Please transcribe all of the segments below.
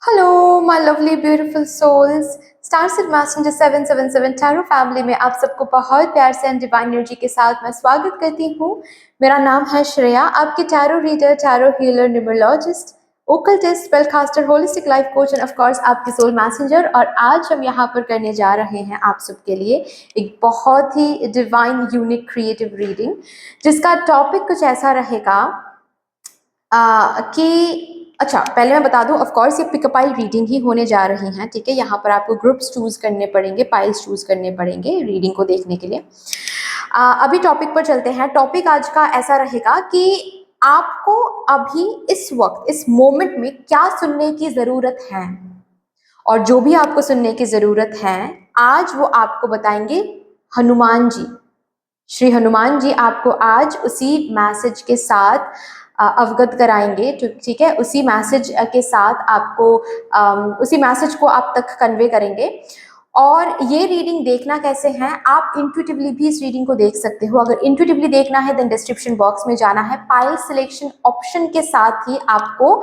Hello my lovely beautiful souls. Starseed messenger 777 tarot family में आप सबको बहुत प्यार से एंड डिवाइन एनर्जी के साथ मैं स्वागत करती हूँ। मेरा नाम है श्रेया, आपकी tarot reader, tarot healer, numerologist, occultist, spellcaster, holistic life coach and of course आपकी सोल मैसेंजर। और आज हम यहाँ पर करने जा रहे हैं आप सबके लिए एक बहुत ही डिवाइन यूनिक क्रिएटिव रीडिंग, जिसका टॉपिक कुछ ऐसा रहेगा कि अच्छा, पहले मैं बता दूं, ऑफ कोर्स ये पिक अ पाइल रीडिंग ही होने जा रही हैं, ठीक है। यहाँ पर आपको ग्रुप्स चूज करने पड़ेंगे, पाइल्स चूज करने पड़ेंगे रीडिंग को देखने के लिए। अभी टॉपिक पर चलते हैं। टॉपिक आज का ऐसा रहेगा कि आपको अभी इस वक्त इस मोमेंट में क्या सुनने की ज़रूरत है, और जो भी आपको सुनने की ज़रूरत है आज वो आपको बताएंगे हनुमान जी। श्री हनुमान जी आपको आज उसी मैसेज के साथ अवगत कराएंगे, ठीक है। उसी मैसेज के साथ आपको उसी मैसेज को आप तक कन्वे करेंगे। और ये रीडिंग देखना कैसे है, आप इंट्यूटिवली भी इस रीडिंग को देख सकते हो। अगर इंट्यूटिवली देखना है देन डिस्क्रिप्शन बॉक्स में जाना है, पाइल सिलेक्शन ऑप्शन के साथ ही आपको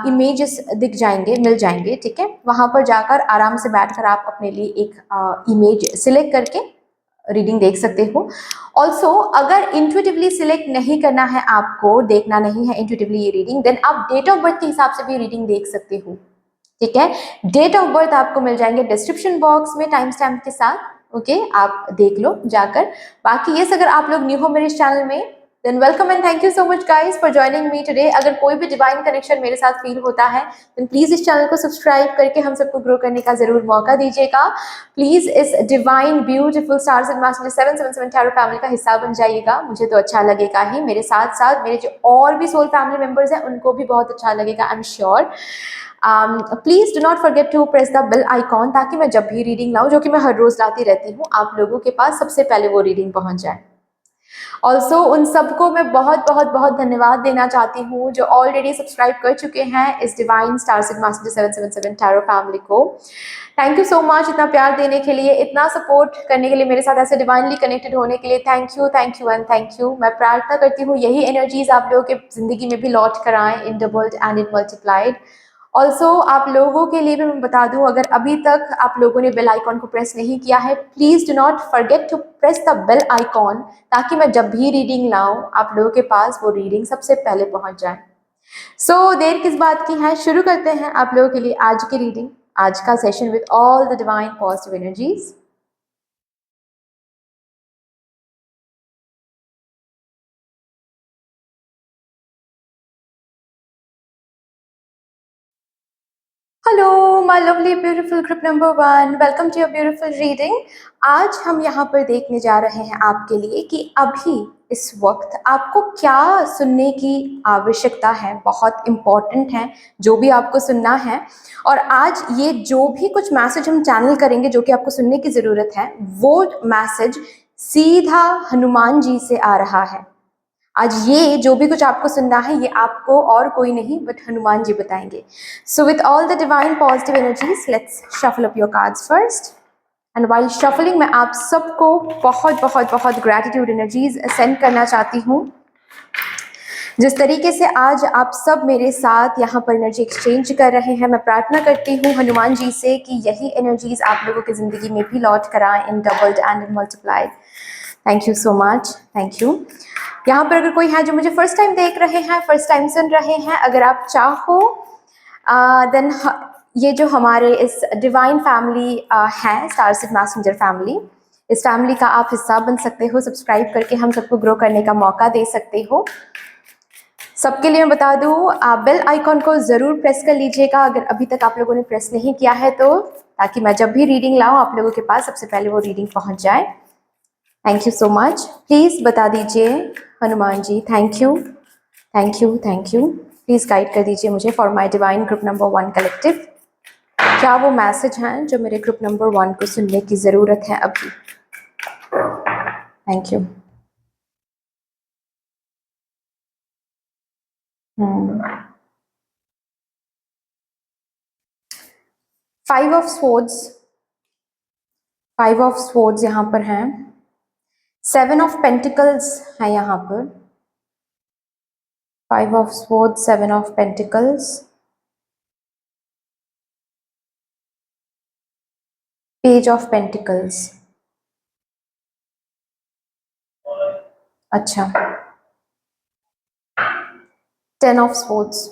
इमेजेस दिख जाएंगे, मिल जाएंगे, ठीक है। वहां पर जाकर आराम से बैठकर आप अपने लिए एक इमेज सिलेक्ट करके रीडिंग देख सकते हो। ऑल्सो अगर इंट्यूटिवली सिलेक्ट नहीं करना है, आपको देखना नहीं है इंट्यूटिवली ये रीडिंग, देन आप डेट ऑफ बर्थ के हिसाब से भी रीडिंग देख सकते हो, ठीक है। डेट ऑफ बर्थ आपको मिल जाएंगे डिस्क्रिप्शन बॉक्स में टाइम स्टैम्प के साथ, ओके। आप देख लो जाकर। बाकी ये अगर आप लोग न्यू हो मेरे इस चैनल में, than welcome and thank you so much guys for joining me today. अगर कोई भी डिवाइन कनेक्शन मेरे साथ फील होता है देन प्लीज इस चैनल को सब्सक्राइब करके हम सबको ग्रो करने का जरूर मौका दीजिएगा। प्लीज इस divine beautiful stars and messenger 777 tarot family का हिस्सा बन जाइएगा। मुझे तो अच्छा लगेगा ही, मेरे साथ साथ मेरे जो और भी सोल फैमिली मेंबर्स हैं उनको भी बहुत अच्छा लगेगा, I am sure. Please do not forget to press the bell icon, ताकि मैं जब भी रीडिंग लाऊं, जो कि मैं हर रोज लाती रहती हूँ, आप लोगों के पास सबसे पहले वो रीडिंग पहुंच जाए। ऑल्सो उन सबको मैं बहुत बहुत बहुत धन्यवाद देना चाहती हूँ जो ऑलरेडी सब्सक्राइब कर चुके हैं इस divine star said messenger 777 tarot family को। थैंक यू सो मच इतना प्यार देने के लिए, इतना सपोर्ट करने के लिए, मेरे साथ ऐसे डिवाइनली कनेक्टेड होने के लिए। Thank you and thank you. मैं प्रार्थना करती हूँ यही एनर्जीज आप लोगों के जिंदगी में भी लौट कर आए in doubled and in multiplied. Also आप लोगों के लिए भी मैं बता दूं, अगर अभी तक आप लोगों ने बेल आइकॉन को प्रेस नहीं किया है, please do not forget to press the bell icon, ताकि मैं जब भी रीडिंग लाऊं आप लोगों के पास वो रीडिंग सबसे पहले पहुंच जाए। सो देर किस बात की है, शुरू करते हैं आप लोगों के लिए आज की रीडिंग, आज का session with all the divine positive energies. Hello my lovely beautiful group number 1, welcome to your beautiful reading. आज हम यहाँ पर देखने जा रहे हैं आपके लिए कि अभी इस वक्त आपको क्या सुनने की आवश्यकता है, बहुत इम्पॉर्टेंट है जो भी आपको सुनना है। और आज ये जो भी कुछ मैसेज हम चैनल करेंगे जो कि आपको सुनने की ज़रूरत है, वो मैसेज सीधा हनुमान जी से आ रहा है। आज ये जो भी कुछ आपको सुनना है ये आपको और कोई नहीं बट हनुमान जी बताएंगे। So with all the divine positive energies, let's shuffle up your cards first. And while shuffling मैं आप सबको बहुत बहुत बहुत ग्रैटिट्यूड एनर्जीज सेंड करना चाहती हूँ। जिस तरीके से आज आप सब मेरे साथ यहाँ पर एनर्जी एक्सचेंज कर रहे हैं, मैं प्रार्थना करती हूँ हनुमान जी से कि यही एनर्जीज आप लोगों की ज़िंदगी में भी लौट कर आए in doubled and in multiplied. Thank you so much, thank you. यहाँ पर अगर कोई है जो मुझे फर्स्ट टाइम देख रहे हैं, फर्स्ट टाइम सुन रहे हैं, अगर आप चाहो देन ये जो हमारे इस डिवाइन फैमिली है, स्टार सेड मैसेंजर फैमिली, इस फैमिली का आप हिस्सा बन सकते हो। सब्सक्राइब करके हम सबको ग्रो करने का मौका दे सकते हो। सबके लिए मैं बता दूँ, आप बेल आइकॉन को ज़रूर प्रेस कर लीजिएगा अगर अभी तक आप लोगों ने प्रेस नहीं किया है तो, ताकि मैं जब भी रीडिंग लाऊं आप लोगों के पास सबसे पहले वो रीडिंग पहुंच जाए। Thank you so much. Please बता दीजिए Hanuman ji, thank you thank you thank you. Please guide कर दीजिए मुझे for my divine group number 1 collective, क्या वो मैसेज हैं जो मेरे ग्रुप नंबर 1 को सुनने की ज़रूरत है अभी। Thank you. Five of swords यहाँ पर हैं, 7 ऑफ पेंटिकल्स है यहाँ पर, 5 of swords, 7 of pentacles, page of pentacles, अच्छा, 10 ऑफ स्पोर्ट्स,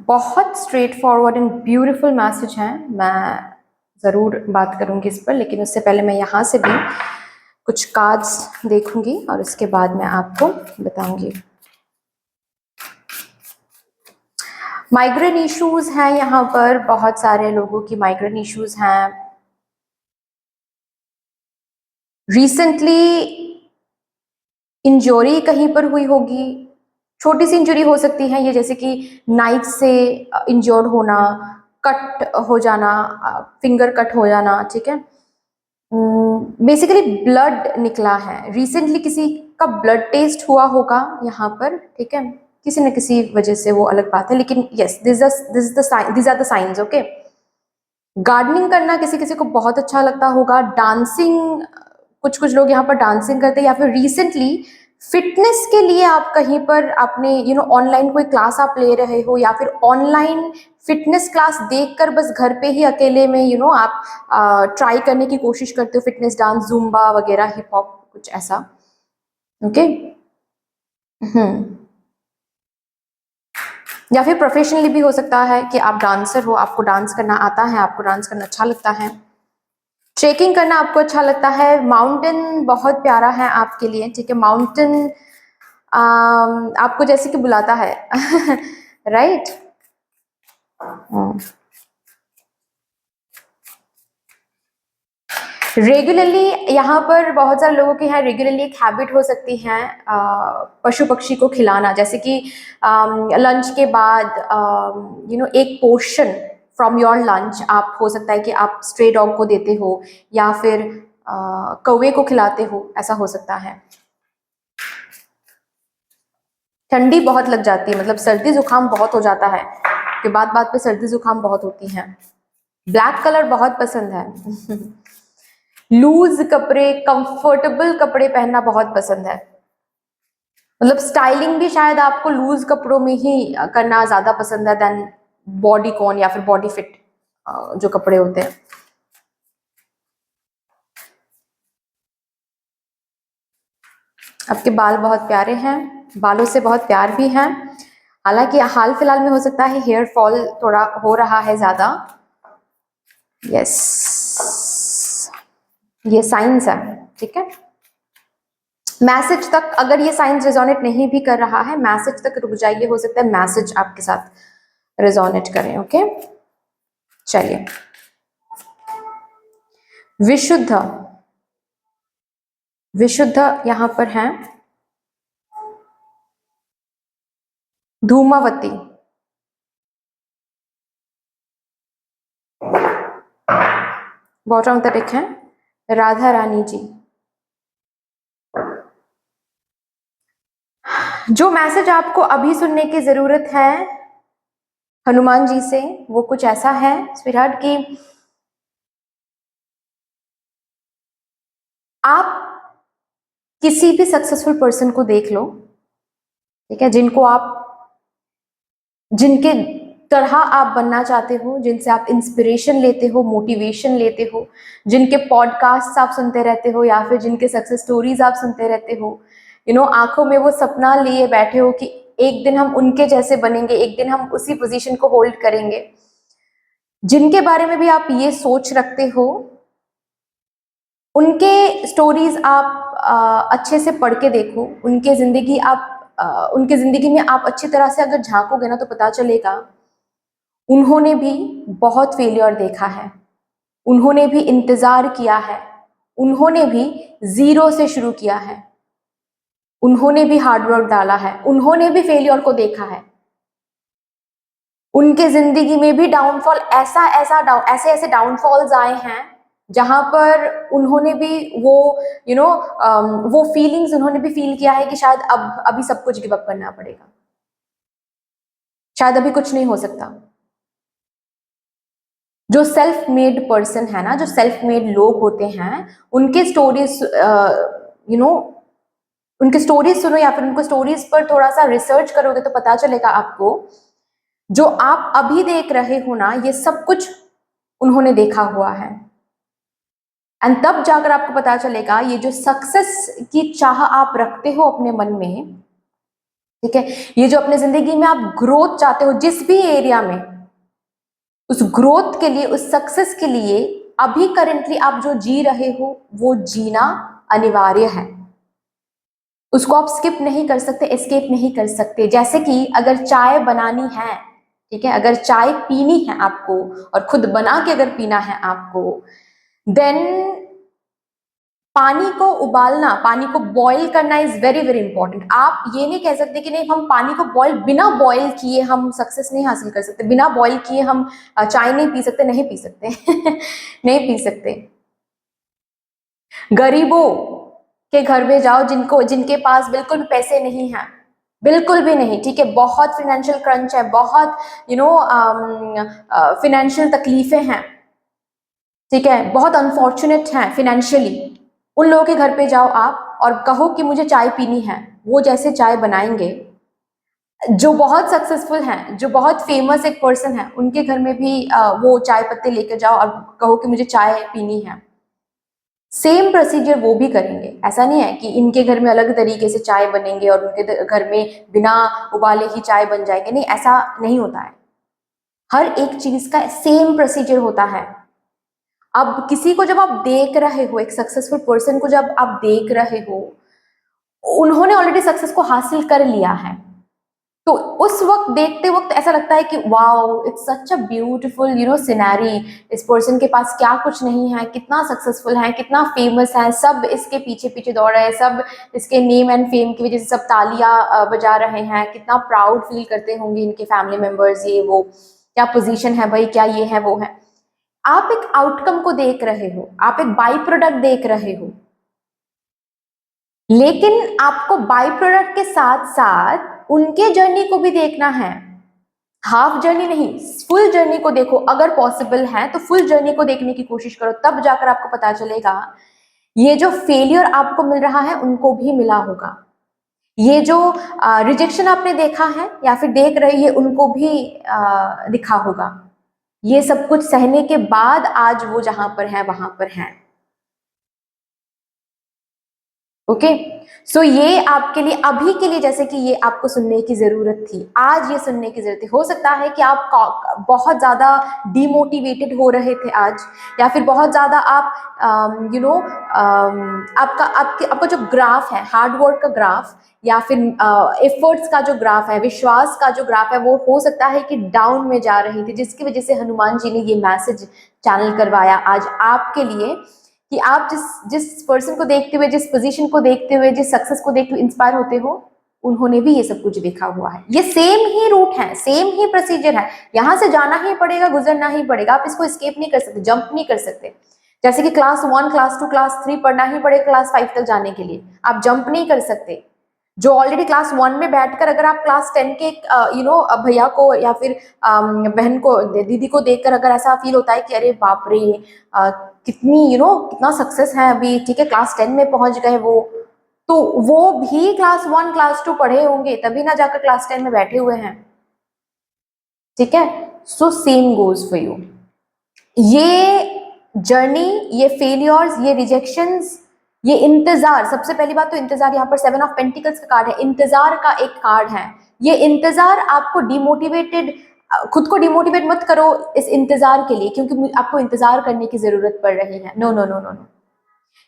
बहुत straight forward and beautiful message है। मैं ज़रूर बात करूंगी इस पर, लेकिन उससे पहले मैं यहाँ से भी कुछ कार्ड्स देखूंगी और उसके बाद मैं आपको बताऊंगी। माइग्रेन इश्यूज हैं यहाँ पर, बहुत सारे लोगों की माइग्रेन इश्यूज हैं। रिसेंटली इंजरी कहीं पर हुई होगी, छोटी सी इंजरी हो सकती है ये, जैसे कि नाइफ से इंजर्ड होना, कट हो जाना, फिंगर कट हो जाना, ठीक है। बेसिकली ब्लड निकला है, रिसेंटली किसी का ब्लड टेस्ट हुआ होगा यहाँ पर, ठीक है, किसी न किसी वजह से, वो अलग बात है, लेकिन yes, this are the science, okay. Gardening करना किसी किसी को बहुत अच्छा लगता होगा, डांसिंग, कुछ कुछ लोग यहाँ पर डांसिंग करते हैं, या फिर रिसेंटली फिटनेस के लिए आप कहीं पर आपने ऑनलाइन कोई क्लास आप ले रहे हो, या फिर ऑनलाइन फिटनेस क्लास देखकर बस घर पे ही अकेले में आप ट्राई करने की कोशिश करते हो, फिटनेस, डांस, जुम्बा वगैरह, हिप हॉप, कुछ ऐसा, ओके। या फिर प्रोफेशनली भी हो सकता है कि आप डांसर हो, आपको डांस करना आता है, आपको डांस करना अच्छा लगता है, ट्रेकिंग करना आपको अच्छा लगता है, माउंटेन बहुत प्यारा है आपके लिए, ठीक है। माउंटेन आपको जैसे कि बुलाता है, राइट। रेगुलरली यहाँ पर बहुत सारे लोगों की है, रेगुलरली एक हैबिट हो सकती है पशु पक्षी को खिलाना, जैसे कि लंच के बाद एक पोर्शन फ्रॉम योर लंच, आप हो सकता है कि आप स्ट्रे डॉग को देते हो, या फिर कौवे को खिलाते हो, ऐसा हो सकता है। ठंडी बहुत लग जाती है, मतलब सर्दी जुकाम बहुत हो जाता है, कि बात बात पे सर्दी जुकाम बहुत होती है। ब्लैक कलर बहुत पसंद है। लूज कपड़े, कंफर्टेबल कपड़े पहनना बहुत पसंद है, मतलब स्टाइलिंग भी शायद आपको लूज कपड़ों में ही करना ज्यादा पसंद है देन बॉडी कॉन या फिर बॉडी फिट जो कपड़े होते हैं। आपके बाल बहुत प्यारे हैं, बालों से बहुत प्यार भी है, हालांकि हाल फिलहाल में हो सकता है हेयर फॉल थोड़ा हो रहा है ज्यादा, यस, ये साइंस है, ठीक है। मैसेज तक अगर ये साइंस रिजोनेट नहीं भी कर रहा है, मैसेज तक रुक जाइए, हो सकता है मैसेज आपके साथ रिजोनेट करें, ओके। चलिए, विशुद्ध, विशुद्ध यहाँ पर है, धूमावती, बॉटम तक है, राधा रानी जी। जो मैसेज आपको अभी सुनने की जरूरत है हनुमान जी से, वो कुछ ऐसा है स्वीटहार्ट की आप किसी भी सक्सेसफुल पर्सन को देख लो, ठीक है, जिनको आप, जिनके तरह आप बनना चाहते हो, जिनसे आप इंस्पिरेशन लेते हो, मोटिवेशन लेते हो, जिनके पॉडकास्ट आप सुनते रहते हो, या फिर जिनके सक्सेस स्टोरीज आप सुनते रहते हो, आंखों में वो सपना लिए बैठे हो कि एक दिन हम उनके जैसे बनेंगे, एक दिन हम उसी पोजीशन को होल्ड करेंगे, जिनके बारे में भी आप ये सोच रखते हो, उनके स्टोरीज आप अच्छे से पढ़ के देखो, उनके जिंदगी आप उनके जिंदगी में आप अच्छी तरह से अगर झांकोगे ना, तो पता चलेगा उन्होंने भी बहुत फेलियर देखा है, उन्होंने भी इंतजार किया है, उन्होंने भी जीरो से शुरू किया है, उन्होंने भी हार्डवर्क डाला है, उन्होंने भी फेलियर को देखा है, उनके जिंदगी में भी डाउनफॉल, ऐसे ऐसे डाउनफॉल्स आए हैं जहां पर उन्होंने भी वो वो फीलिंग्स उन्होंने भी फील किया है कि शायद अब अभी सब कुछ गिव अप करना पड़ेगा, शायद अभी कुछ नहीं हो सकता। जो सेल्फ मेड पर्सन है ना, जो सेल्फ मेड लोग होते हैं, उनके स्टोरीज उनकी स्टोरीज सुनो या फिर उनको स्टोरीज पर थोड़ा सा रिसर्च करोगे तो पता चलेगा आपको जो आप अभी देख रहे हो ना, ये सब कुछ उन्होंने देखा हुआ है। एंड तब जाकर आपको पता चलेगा ये जो सक्सेस की चाह आप रखते हो अपने मन में, ठीक है, ये जो अपने जिंदगी में आप ग्रोथ चाहते हो जिस भी एरिया में, उस ग्रोथ के लिए, उस सक्सेस के लिए अभी करेंटली आप जो जी रहे हो वो जीना अनिवार्य है। उसको आप स्किप नहीं कर सकते, एस्केप नहीं कर सकते। जैसे कि अगर चाय बनानी है, ठीक है, अगर चाय पीनी है आपको और खुद बना के अगर पीना है आपको, देन पानी को उबालना, पानी को बॉईल करना इज वेरी वेरी इंपॉर्टेंट। आप ये नहीं कह सकते कि नहीं हम पानी को बॉईल, बिना बॉईल किए हम सक्सेस नहीं हासिल कर सकते, बिना बॉईल किए हम चाय नहीं पी सकते, नहीं पी सकते नहीं पी सकते। गरीबों के घर में जाओ जिनके पास बिल्कुल भी पैसे नहीं हैं, बिल्कुल भी नहीं, ठीक है, बहुत फाइनेंशियल क्रंच है, बहुत फाइनेंशियल तकलीफें हैं, ठीक है, बहुत अनफॉर्चुनेट हैं फाइनेंशियली, उन लोगों के घर पे जाओ आप और कहो कि मुझे चाय पीनी है, वो जैसे चाय बनाएंगे। जो बहुत सक्सेसफुल हैं, जो बहुत फेमस एक पर्सन है, उनके घर में भी वो चाय पत्ते लेकर जाओ और कहो कि मुझे चाय पीनी है, सेम प्रोसीजर वो भी करेंगे। ऐसा नहीं है कि इनके घर में अलग तरीके से चाय बनेंगे और उनके घर में बिना उबाले ही चाय बन जाएंगे, नहीं, ऐसा नहीं होता है। हर एक चीज का सेम प्रोसीजर होता है। अब किसी को जब आप देख रहे हो, एक सक्सेसफुल पर्सन को जब आप देख रहे हो, उन्होंने ऑलरेडी सक्सेस को हासिल कर लिया है, तो उस वक्त देखते वक्त ऐसा लगता है कि wow, it's such a beautiful scenery, इस पर्सन के पास क्या कुछ नहीं है, कितना सक्सेसफुल है, कितना फेमस है, सब इसके पीछे पीछे दौड़ रहे हैं, सब इसके नेम एंड फेम की वजह से सब तालियां बजा रहे हैं, कितना प्राउड फील करते होंगे इनके फैमिली मेंबर्स, ये वो, क्या पोजीशन है भाई, क्या ये है वो है। आप एक आउटकम को देख रहे हो, आप एक बाई प्रोडक्ट देख रहे हो, लेकिन आपको बाई प्रोडक्ट के साथ साथ उनके जर्नी को भी देखना है। हाफ जर्नी नहीं, फुल जर्नी को देखो, अगर पॉसिबल है तो फुल जर्नी को देखने की कोशिश करो, तब जाकर आपको पता चलेगा ये जो फेलियर आपको मिल रहा है उनको भी मिला होगा, ये जो रिजेक्शन आपने देखा है या फिर देख रही है उनको भी दिखा होगा। ये सब कुछ सहने के बाद आज वो जहां पर है वहां पर है। ओके, सो ये आपके लिए अभी के लिए, जैसे कि ये आपको सुनने की जरूरत थी, आज ये सुनने की जरूरत थी। हो सकता है कि आप बहुत ज्यादा डिमोटिवेटेड हो रहे थे आज, या फिर बहुत ज्यादा आप आपका जो ग्राफ है, हार्ड वर्क का ग्राफ या फिर एफर्ट्स का जो ग्राफ है, विश्वास का जो ग्राफ है, वो हो सकता है कि डाउन में जा रही थी, जिसकी वजह से हनुमान जी ने ये मैसेज चैनल करवाया आज आपके लिए कि आप जिस जिस पर्सन को देखते हुए, जिस पोजीशन को देखते हुए, जिस सक्सेस को देखते हुए इंस्पायर होते हो, उन्होंने भी ये सब कुछ देखा हुआ है। ये सेम ही रूट है, सेम ही प्रोसीजर है, यहाँ से जाना ही पड़ेगा, गुजरना ही पड़ेगा, आप इसको एस्केप नहीं कर सकते, जंप नहीं कर सकते। जैसे कि क्लास 1, क्लास 2, क्लास 3 पढ़ना ही पड़ेगा क्लास 5 तक जाने के लिए, आप जंप नहीं कर सकते। जो ऑलरेडी क्लास 1 में बैठकर अगर आप क्लास 10 के भैया को या फिर बहन को, दीदी को देखकर अगर ऐसा फील होता है कि अरे बाप रे, कितनी कितना सक्सेस है अभी, ठीक है, क्लास 10 में पहुंच गए वो, तो वो भी क्लास 1 क्लास 2 पढ़े होंगे तभी ना जाकर क्लास 10 में बैठे हुए हैं, ठीक है। So same goes for you. ये जर्नी, ये फेलियर्स, ये रिजेक्शंस, ये इंतजार, सबसे पहली बात तो इंतजार, यहाँ पर 7 ऑफ पेंटिकल्स का कार्ड है, इंतजार का एक कार्ड है। ये इंतजार आपको डिमोटिवेटेड, खुद को डिमोटिवेट मत करो इस इंतजार के लिए, क्योंकि आपको इंतजार करने की जरूरत पड़ रही है। No no no no no,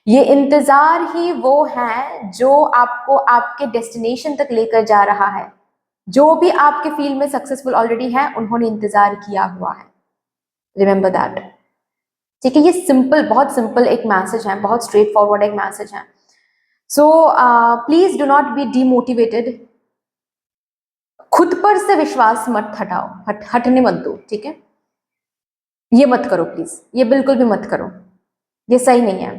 ये इंतजार ही वो है जो आपको आपके डेस्टिनेशन तक लेकर जा रहा है। जो भी आपके फील्ड में सक्सेसफुल ऑलरेडी है, उन्होंने इंतजार किया हुआ है, रिमेंबर दैट, ठीक है। ये सिंपल, बहुत सिंपल एक मैसेज है, बहुत स्ट्रेट फॉरवर्ड एक मैसेज है। So please do not be demotivated, खुद पर से विश्वास मत हटाओ, हटने मत दो, ठीक है। ये मत करो प्लीज, ये बिल्कुल भी मत करो, ये सही नहीं है,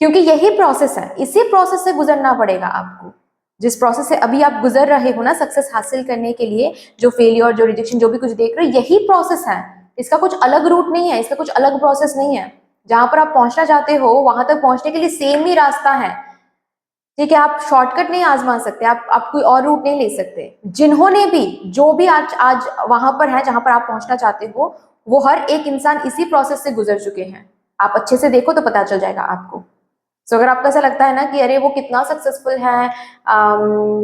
क्योंकि यही प्रोसेस है, इसी प्रोसेस से गुजरना पड़ेगा आपको। जिस प्रोसेस से अभी आप गुजर रहे हो ना सक्सेस हासिल करने के लिए, जो फेलियर, जो रिजेक्शन, जो भी कुछ देख रहे हो, यही प्रोसेस है, इसका कुछ अलग रूट नहीं है, इसका कुछ अलग प्रोसेस नहीं है। जहां पर आप पहुंचना चाहते हो वहां तक पहुंचने के लिए सेम ही रास्ता है, ठीक है, आप शॉर्टकट नहीं आजमा सकते, आप कोई और रूट नहीं ले सकते। जिन्होंने भी, जो भी आज आज वहां पर है जहां पर आप पहुंचना चाहते हो, वो हर एक इंसान इसी प्रोसेस से गुजर चुके हैं। आप अच्छे से देखो तो पता चल जाएगा आपको। सो अगर आपको ऐसा लगता है ना कि अरे वो कितना सक्सेसफुल है,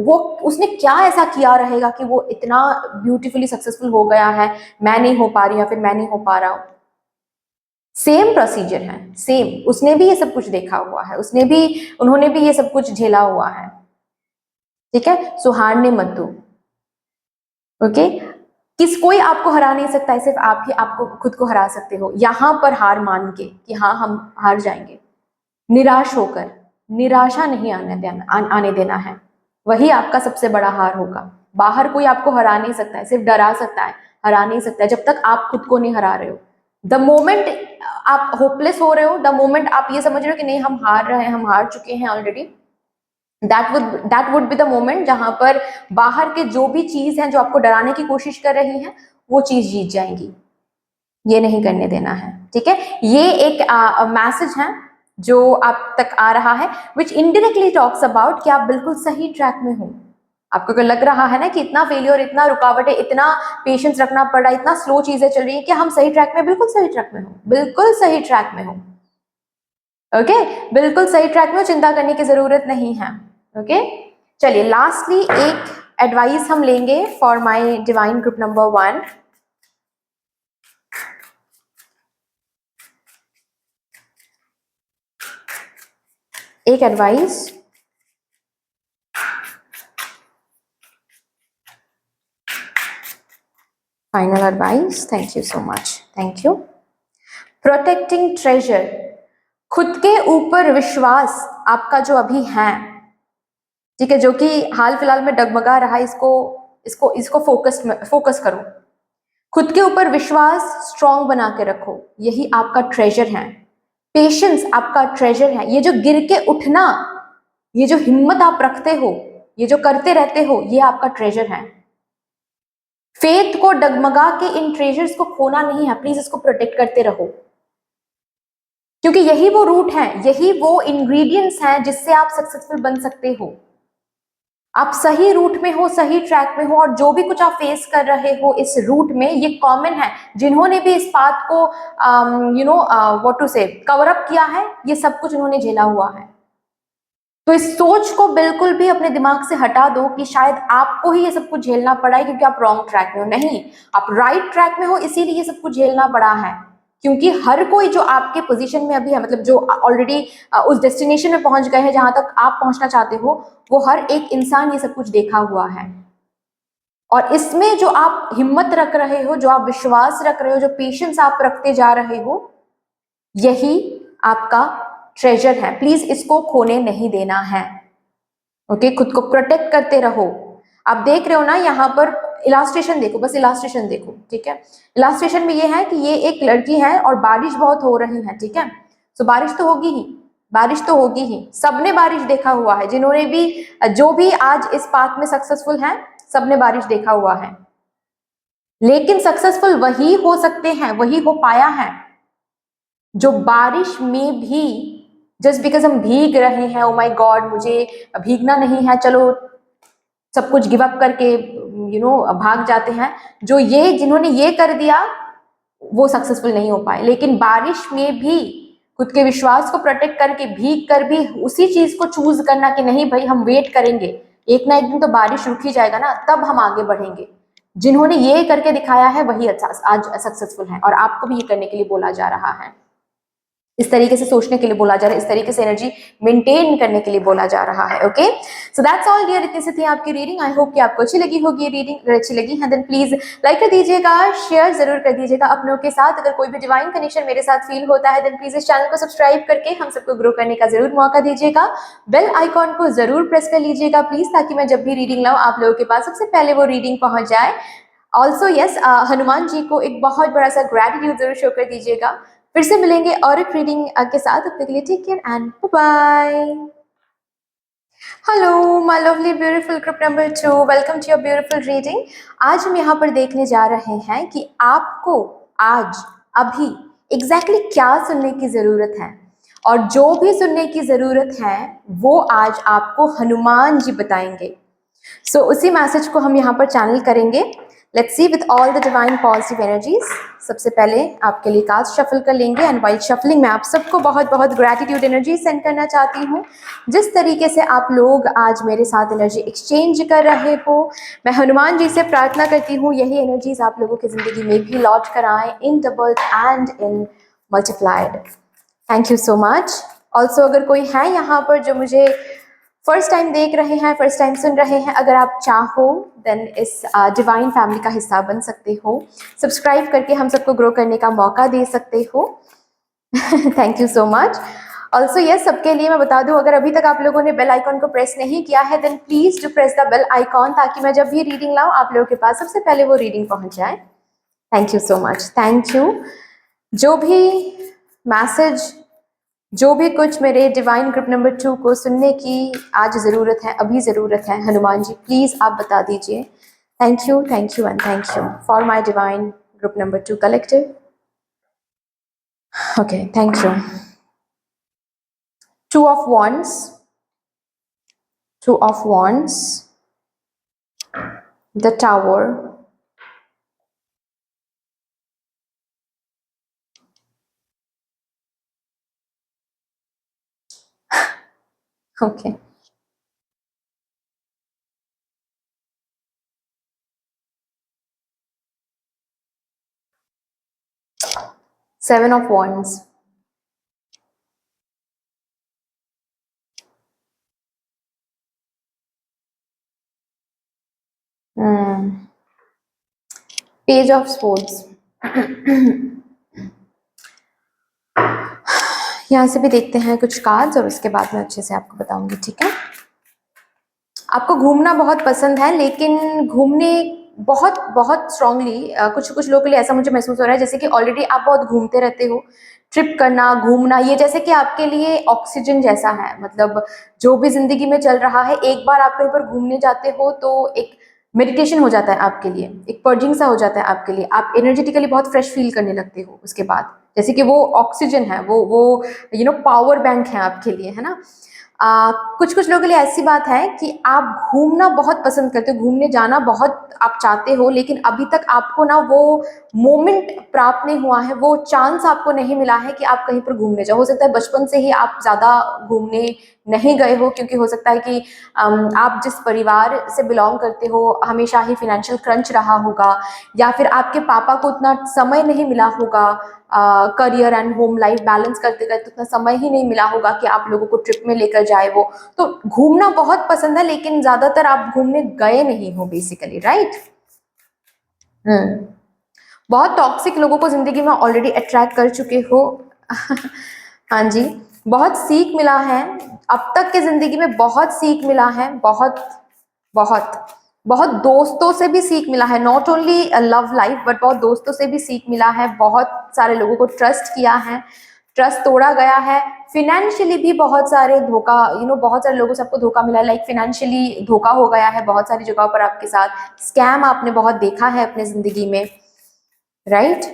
वो उसने क्या ऐसा किया रहेगा कि वो इतना ब्यूटीफुली सक्सेसफुल हो गया है, मैं नहीं हो पा रही या फिर मैं नहीं हो पा रहा हूँ, सेम प्रोसीजर है, सेम। उसने भी ये सब कुछ देखा हुआ है, उन्होंने भी ये सब कुछ झेला हुआ है। ठीक है, सो हारने मत दो। ओके, कोई आपको हरा नहीं सकता है, सिर्फ आप ही आपको खुद को हरा सकते हो। यहां पर हार मान के कि हाँ हम हार जाएंगे, निराश होकर, निराशा नहीं आने देना है, वही आपका सबसे बड़ा हार होगा। बाहर कोई आपको हरा नहीं सकता है, सिर्फ डरा सकता है, हरा नहीं सकता है, जब तक आप खुद को नहीं हरा रहे हो। द मोमेंट आप होपलेस हो रहे हो, द मोमेंट आप ये समझ रहे हो कि नहीं हम हार रहे हैं, हम हार चुके हैं already, that would be the moment जहां पर बाहर के जो भी चीज है जो आपको डराने की कोशिश कर रही है, वो चीज जीत जाएंगी। ये नहीं करने देना है। ठीक है, ये एक मैसेज है जो आप तक आ रहा है, विच इनडायरेक्टली टॉक्स अबाउट कि आप बिल्कुल सही ट्रैक में हो। आपको अगर लग रहा है ना कि इतना फेलियर, इतना रुकावट है, इतना पेशेंस रखना पड़ रहा है, इतना स्लो चीजें चल रही है, कि हम सही ट्रैक में, बिल्कुल सही ट्रैक में हो, बिल्कुल सही ट्रैक में हो। ओके, बिल्कुल सही ट्रैक में, चिंता करने की जरूरत नहीं है। ओके, चलिए लास्टली एक एडवाइस हम लेंगे for my divine group number 1। एक advice, final advice, thank you so much, thank you. Protecting treasure, खुद के ऊपर विश्वास आपका जो अभी है, ठीक है, जो कि हाल फिलहाल में डगमगा रहा है, इसको इसको इसको फोकस करो। खुद के ऊपर विश्वास स्ट्रॉन्ग बना के रखो, यही आपका ट्रेजर है। पेशेंस आपका ट्रेजर है। ये जो गिर के उठना, ये जो हिम्मत आप रखते हो, ये जो करते रहते हो, ये आपका ट्रेजर है। फेथ को डगमगा के इन ट्रेजर्स को खोना नहीं है, प्लीज इसको प्रोटेक्ट करते रहो, क्योंकि यही वो रूट है, यही वो इंग्रेडिएंट्स हैं जिससे आप सक्सेसफुल बन सकते हो। आप सही रूट में हो, सही ट्रैक में हो, और जो भी कुछ आप फेस कर रहे हो इस रूट में, ये कॉमन है। जिन्होंने भी इस बात को व्हाट टू से कवर अप किया है, ये सब कुछ उन्होंने झेला हुआ है। तो इस सोच को बिल्कुल भी अपने दिमाग से हटा दो कि शायद आपको ही ये सब कुछ झेलना पड़ा है क्योंकि आप रॉन्ग ट्रैक में हो। नहीं, आप राइट ट्रैक में हो, इसीलिए ये सब कुछ झेलना पड़ा है। क्योंकि हर कोई जो आपके पोजीशन में अभी है, मतलब जो ऑलरेडी उस डेस्टिनेशन में पहुंच गए हैं जहां तक आप पहुंचना चाहते हो, वो हर एक इंसान ये सब कुछ देखा हुआ है। और इसमें जो आप हिम्मत रख रहे हो, जो आप विश्वास रख रहे हो, जो पेशेंस आप रखते जा रहे हो, यही आपका ट्रेजर है। प्लीज इसको खोने नहीं देना है। ओके, खुद को प्रोटेक्ट करते रहो। आप देख रहे हो ना, यहाँ पर इलास्ट्रेशन देखो, बस इलास्ट्रेशन देखो। ठीक है, इलास्ट्रेशन में ये है कि ये एक लड़की है और बारिश बहुत हो रही है। ठीक है, तो बारिश तो होगी ही, बारिश तो होगी ही, सबने बारिश देखा हुआ है। जिन्होंने भी, जो भी आज इस पाथ में सक्सेसफुल है, सबने बारिश देखा हुआ है। लेकिन सक्सेसफुल वही हो सकते हैं, वही हो पाया है जो बारिश में भी, जस्ट बिकॉज हम भीग रहे हैं, ओ माय गॉड मुझे भीगना नहीं है, चलो सब कुछ गिव अप करके भाग जाते हैं, जो ये जिन्होंने ये कर दिया वो सक्सेसफुल नहीं हो पाए। लेकिन बारिश में भी खुद के विश्वास को प्रोटेक्ट करके, भीग कर भी उसी चीज को चूज करना कि नहीं भाई हम वेट करेंगे, एक ना एक दिन तो बारिश रुक ही जाएगा ना, तब हम आगे बढ़ेंगे। जिन्होंने ये करके दिखाया है वही आज सक्सेसफुल है, और आपको भी ये करने के लिए बोला जा रहा है, इस तरीके से सोचने के लिए बोला जा रहा है, इस तरीके से एनर्जी मेंटेन करने के लिए बोला जा रहा है। Okay, so that's all dear, इतनी से थी आपकी रीडिंग। आई होप कि आपको अच्छी लगी होगी रीडिंग। अगर अच्छी लगी है देन प्लीज लाइक कर दीजिएगा, शेयर जरूर कर दीजिएगा अपनों के साथ। अगर कोई भी डिवाइन कनेक्शन मेरे साथ फील होता है देन प्लीज इस चैनल को सब्सक्राइब करके हम सबको ग्रो करने का जरूर मौका दीजिएगा। बेल आइकॉन को जरूर प्रेस कर लीजिएगा प्लीज, ताकि मैं जब भी रीडिंग लाऊं आप लोगों के पास सबसे पहले वो रीडिंग पहुंच जाए। ऑल्सो यस, हनुमान जी को एक बहुत बड़ा सा ग्रेटिट्यूड जरूर शो कर दीजिएगा। फिर से मिलेंगे और एक रीडिंग के साथ, तब तक के लिए take care and bye. Hello my lovely beautiful group number 2, welcome to your beautiful reading. आज हम यहाँ पर देखने जा रहे हैं कि आपको आज अभी एग्जैक्टली क्या सुनने की जरूरत है। और जो भी सुनने की ज़रूरत है वो आज आपको हनुमान जी बताएंगे। सो उसी मैसेज को हम यहाँ पर चैनल करेंगे। Let's see with all the divine positive energies. सबसे पहले आपके लिए कार्ड शफल कर लेंगे एंड वाइल शफलिंग में आप सबको बहुत बहुत ग्रैटिट्यूड एनर्जी सेंड करना चाहती हूँ। जिस तरीके से आप लोग आज मेरे साथ एनर्जी एक्सचेंज कर रहे हो, मैं हनुमान जी से प्रार्थना करती हूँ यही एनर्जीज आप लोगों की ज़िंदगी में भी लौट कर आए in double and in multiplied. Thank you so much. Also अगर कोई है यहाँ पर जो मुझे फर्स्ट टाइम देख रहे हैं, फर्स्ट टाइम सुन रहे हैं, अगर आप चाहो देन इस डिवाइन फैमिली का हिस्सा बन सकते हो, सब्सक्राइब करके हम सबको ग्रो करने का मौका दे सकते हो। Thank you so much. Also yes, सबके लिए मैं बता दूं, अगर अभी तक आप लोगों ने बेल आइकॉन को प्रेस नहीं किया है then please do press the bell icon, ताकि मैं जब भी रीडिंग लाऊं आप लोगों के पास सबसे पहले वो रीडिंग पहुंच जाए। Thank you so much, thank you. जो भी मैसेज, जो भी कुछ मेरे डिवाइन ग्रुप नंबर 2 को सुनने की आज ज़रूरत है, अभी ज़रूरत है, हनुमान जी प्लीज़ आप बता दीजिए। Thank you and thank you for my divine group number 2 collective. Okay, thank you. 2 of wands, 2 of wands, the tower, okay, 7 of wands, page of swords। यहाँ से भी देखते हैं कुछ कार्ड्स और उसके बाद मैं अच्छे से आपको बताऊंगी, ठीक है। आपको घूमना बहुत पसंद है, लेकिन घूमने बहुत बहुत स्ट्रांगली कुछ कुछ लोगों के लिए ऐसा मुझे महसूस हो रहा है जैसे कि ऑलरेडी आप बहुत घूमते रहते हो। ट्रिप करना, घूमना, ये जैसे कि आपके लिए ऑक्सीजन जैसा है। मतलब जो भी जिंदगी में चल रहा है, एक बार आप कहीं पर घूमने जाते हो तो एक मेडिटेशन हो जाता है आपके लिए, एक पर्जिंग सा हो जाता है आपके लिए। आप एनर्जेटिकली बहुत फ्रेश फील करने लगते हो उसके बाद, जैसे कि वो ऑक्सीजन है, वो पावर बैंक है आपके लिए, है ना। कुछ कुछ लोगों के लिए ऐसी बात है कि आप घूमना बहुत पसंद करते हो, घूमने जाना बहुत आप चाहते हो, लेकिन अभी तक आपको ना वो मोमेंट प्राप्त नहीं हुआ है, वो चांस आपको नहीं मिला है कि आप कहीं पर घूमने जाओ। हो सकता है बचपन से ही आप ज़्यादा घूमने नहीं गए हो, क्योंकि हो सकता है कि आप जिस परिवार से बिलोंग करते हो हमेशा ही फिनेंशियल क्रंच रहा होगा, या फिर आपके पापा को उतना समय नहीं मिला होगा, career and home life balance करते करते उतना समय ही नहीं मिला होगा कि आप लोगों को ट्रिप में लेकर जाए वो। तो घूमना बहुत पसंद है, लेकिन ज़्यादातर आप घूमने गए नहीं हो बेसिकली, राइट। बहुत टॉक्सिक लोगों को जिंदगी में ऑलरेडी अट्रैक्ट कर चुके हो। हाँ जी, बहुत सीख मिला है अब तक की जिंदगी में, बहुत सीख मिला है, बहुत बहुत बहुत दोस्तों से भी सीख मिला है, not only love life but बहुत दोस्तों से भी सीख मिला है। बहुत सारे लोगों को ट्रस्ट किया है, ट्रस्ट तोड़ा गया है। फिनेंशियली भी बहुत सारे धोखा, बहुत सारे लोगों से आपको धोखा मिला है, लाइक फिनेंशियली धोखा हो गया है बहुत सारी जगहों पर आपके साथ। स्कैम आपने बहुत देखा है अपने जिंदगी में, राइट।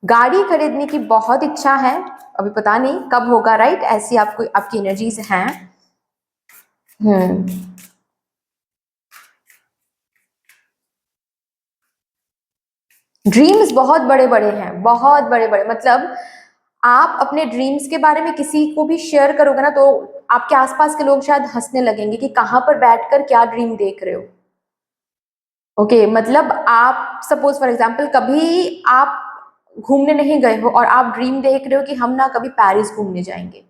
गाड़ी खरीदने की बहुत इच्छा है, अभी पता नहीं कब होगा, राइट। ऐसी आपको आपकी एनर्जीज हैं। ड्रीम्स बहुत बड़े बड़े हैं, बहुत बड़े बड़े। मतलब आप अपने ड्रीम्स के बारे में किसी को भी शेयर करोगे ना, तो आपके आसपास के लोग शायद हंसने लगेंगे कि कहाँ पर बैठकर क्या ड्रीम देख रहे हो। ओके, मतलब आप सपोज फॉर एग्जांपल कभी आप घूमने नहीं गए हो और आप ड्रीम देख रहे हो कि हम ना कभी पेरिस घूमने जाएंगे,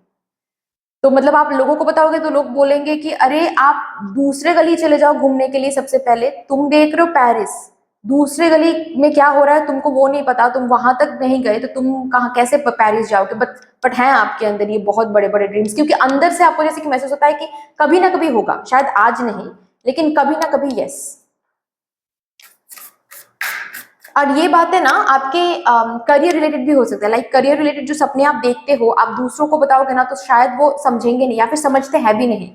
तो मतलब आप लोगों को बताओगे तो लोग बोलेंगे कि अरे आप दूसरे गली चले जाओ घूमने के लिए, सबसे पहले तुम देख रहे हो पेरिस, दूसरे गली में क्या हो रहा है तुमको वो नहीं पता, तुम वहां तक नहीं गए, तो तुम कहाँ कैसे पेरिस जाओगे। बट हैं आपके अंदर ये बहुत बड़े बड़े ड्रीम्स, क्योंकि अंदर से आपको जैसे कि महसूस होता है कि कभी ना कभी होगा, शायद आज नहीं लेकिन कभी ना कभी, यस। और ये बातें ना आपके करियर रिलेटेड भी हो सकता है, लाइक करियर रिलेटेड जो सपने आप देखते हो, आप दूसरों को बताओगे ना तो शायद वो समझेंगे नहीं, या फिर समझते हैं भी नहीं,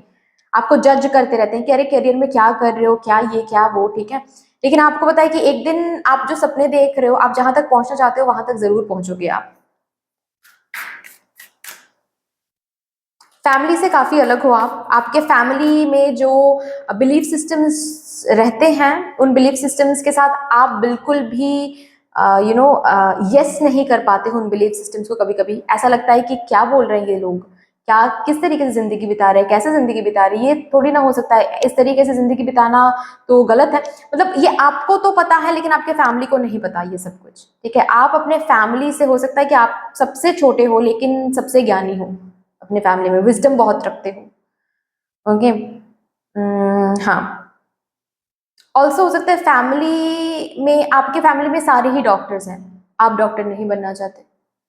आपको जज करते रहते हैं कि अरे करियर में क्या कर रहे हो, क्या ये क्या वो, ठीक है। लेकिन आपको पता है कि एक दिन आप जो सपने देख रहे हो, आप जहां तक पहुंचना चाहते हो वहां तक जरूर पहुंचोगे आप। फैमिली से काफ़ी अलग हो आप, आपके फैमिली में जो बिलीफ सिस्टम्स रहते हैं, उन बिलीफ सिस्टम्स के साथ आप बिल्कुल भी यस नहीं कर पाते हो उन बिलीफ सिस्टम्स को। कभी कभी ऐसा लगता है कि क्या बोल रहे हैं ये लोग, क्या किस तरीके से ज़िंदगी बिता रहे हैं, कैसे ज़िंदगी बिता रहे हैं, ये थोड़ी ना हो सकता है, इस तरीके से ज़िंदगी बिताना तो गलत है। मतलब ये आपको तो पता है लेकिन आपके फैमिली को नहीं पता ये सब कुछ, ठीक है। आप अपने फैमिली से, हो सकता है कि आप सबसे छोटे हो लेकिन सबसे ज्ञानी हो, अपने फैमिली में विजडम बहुत रखते हो। ओके, हाँ। ऑल्सो हो सकता है फैमिली में, आपके फैमिली में सारे ही डॉक्टर्स हैं, आप डॉक्टर नहीं बनना चाहते।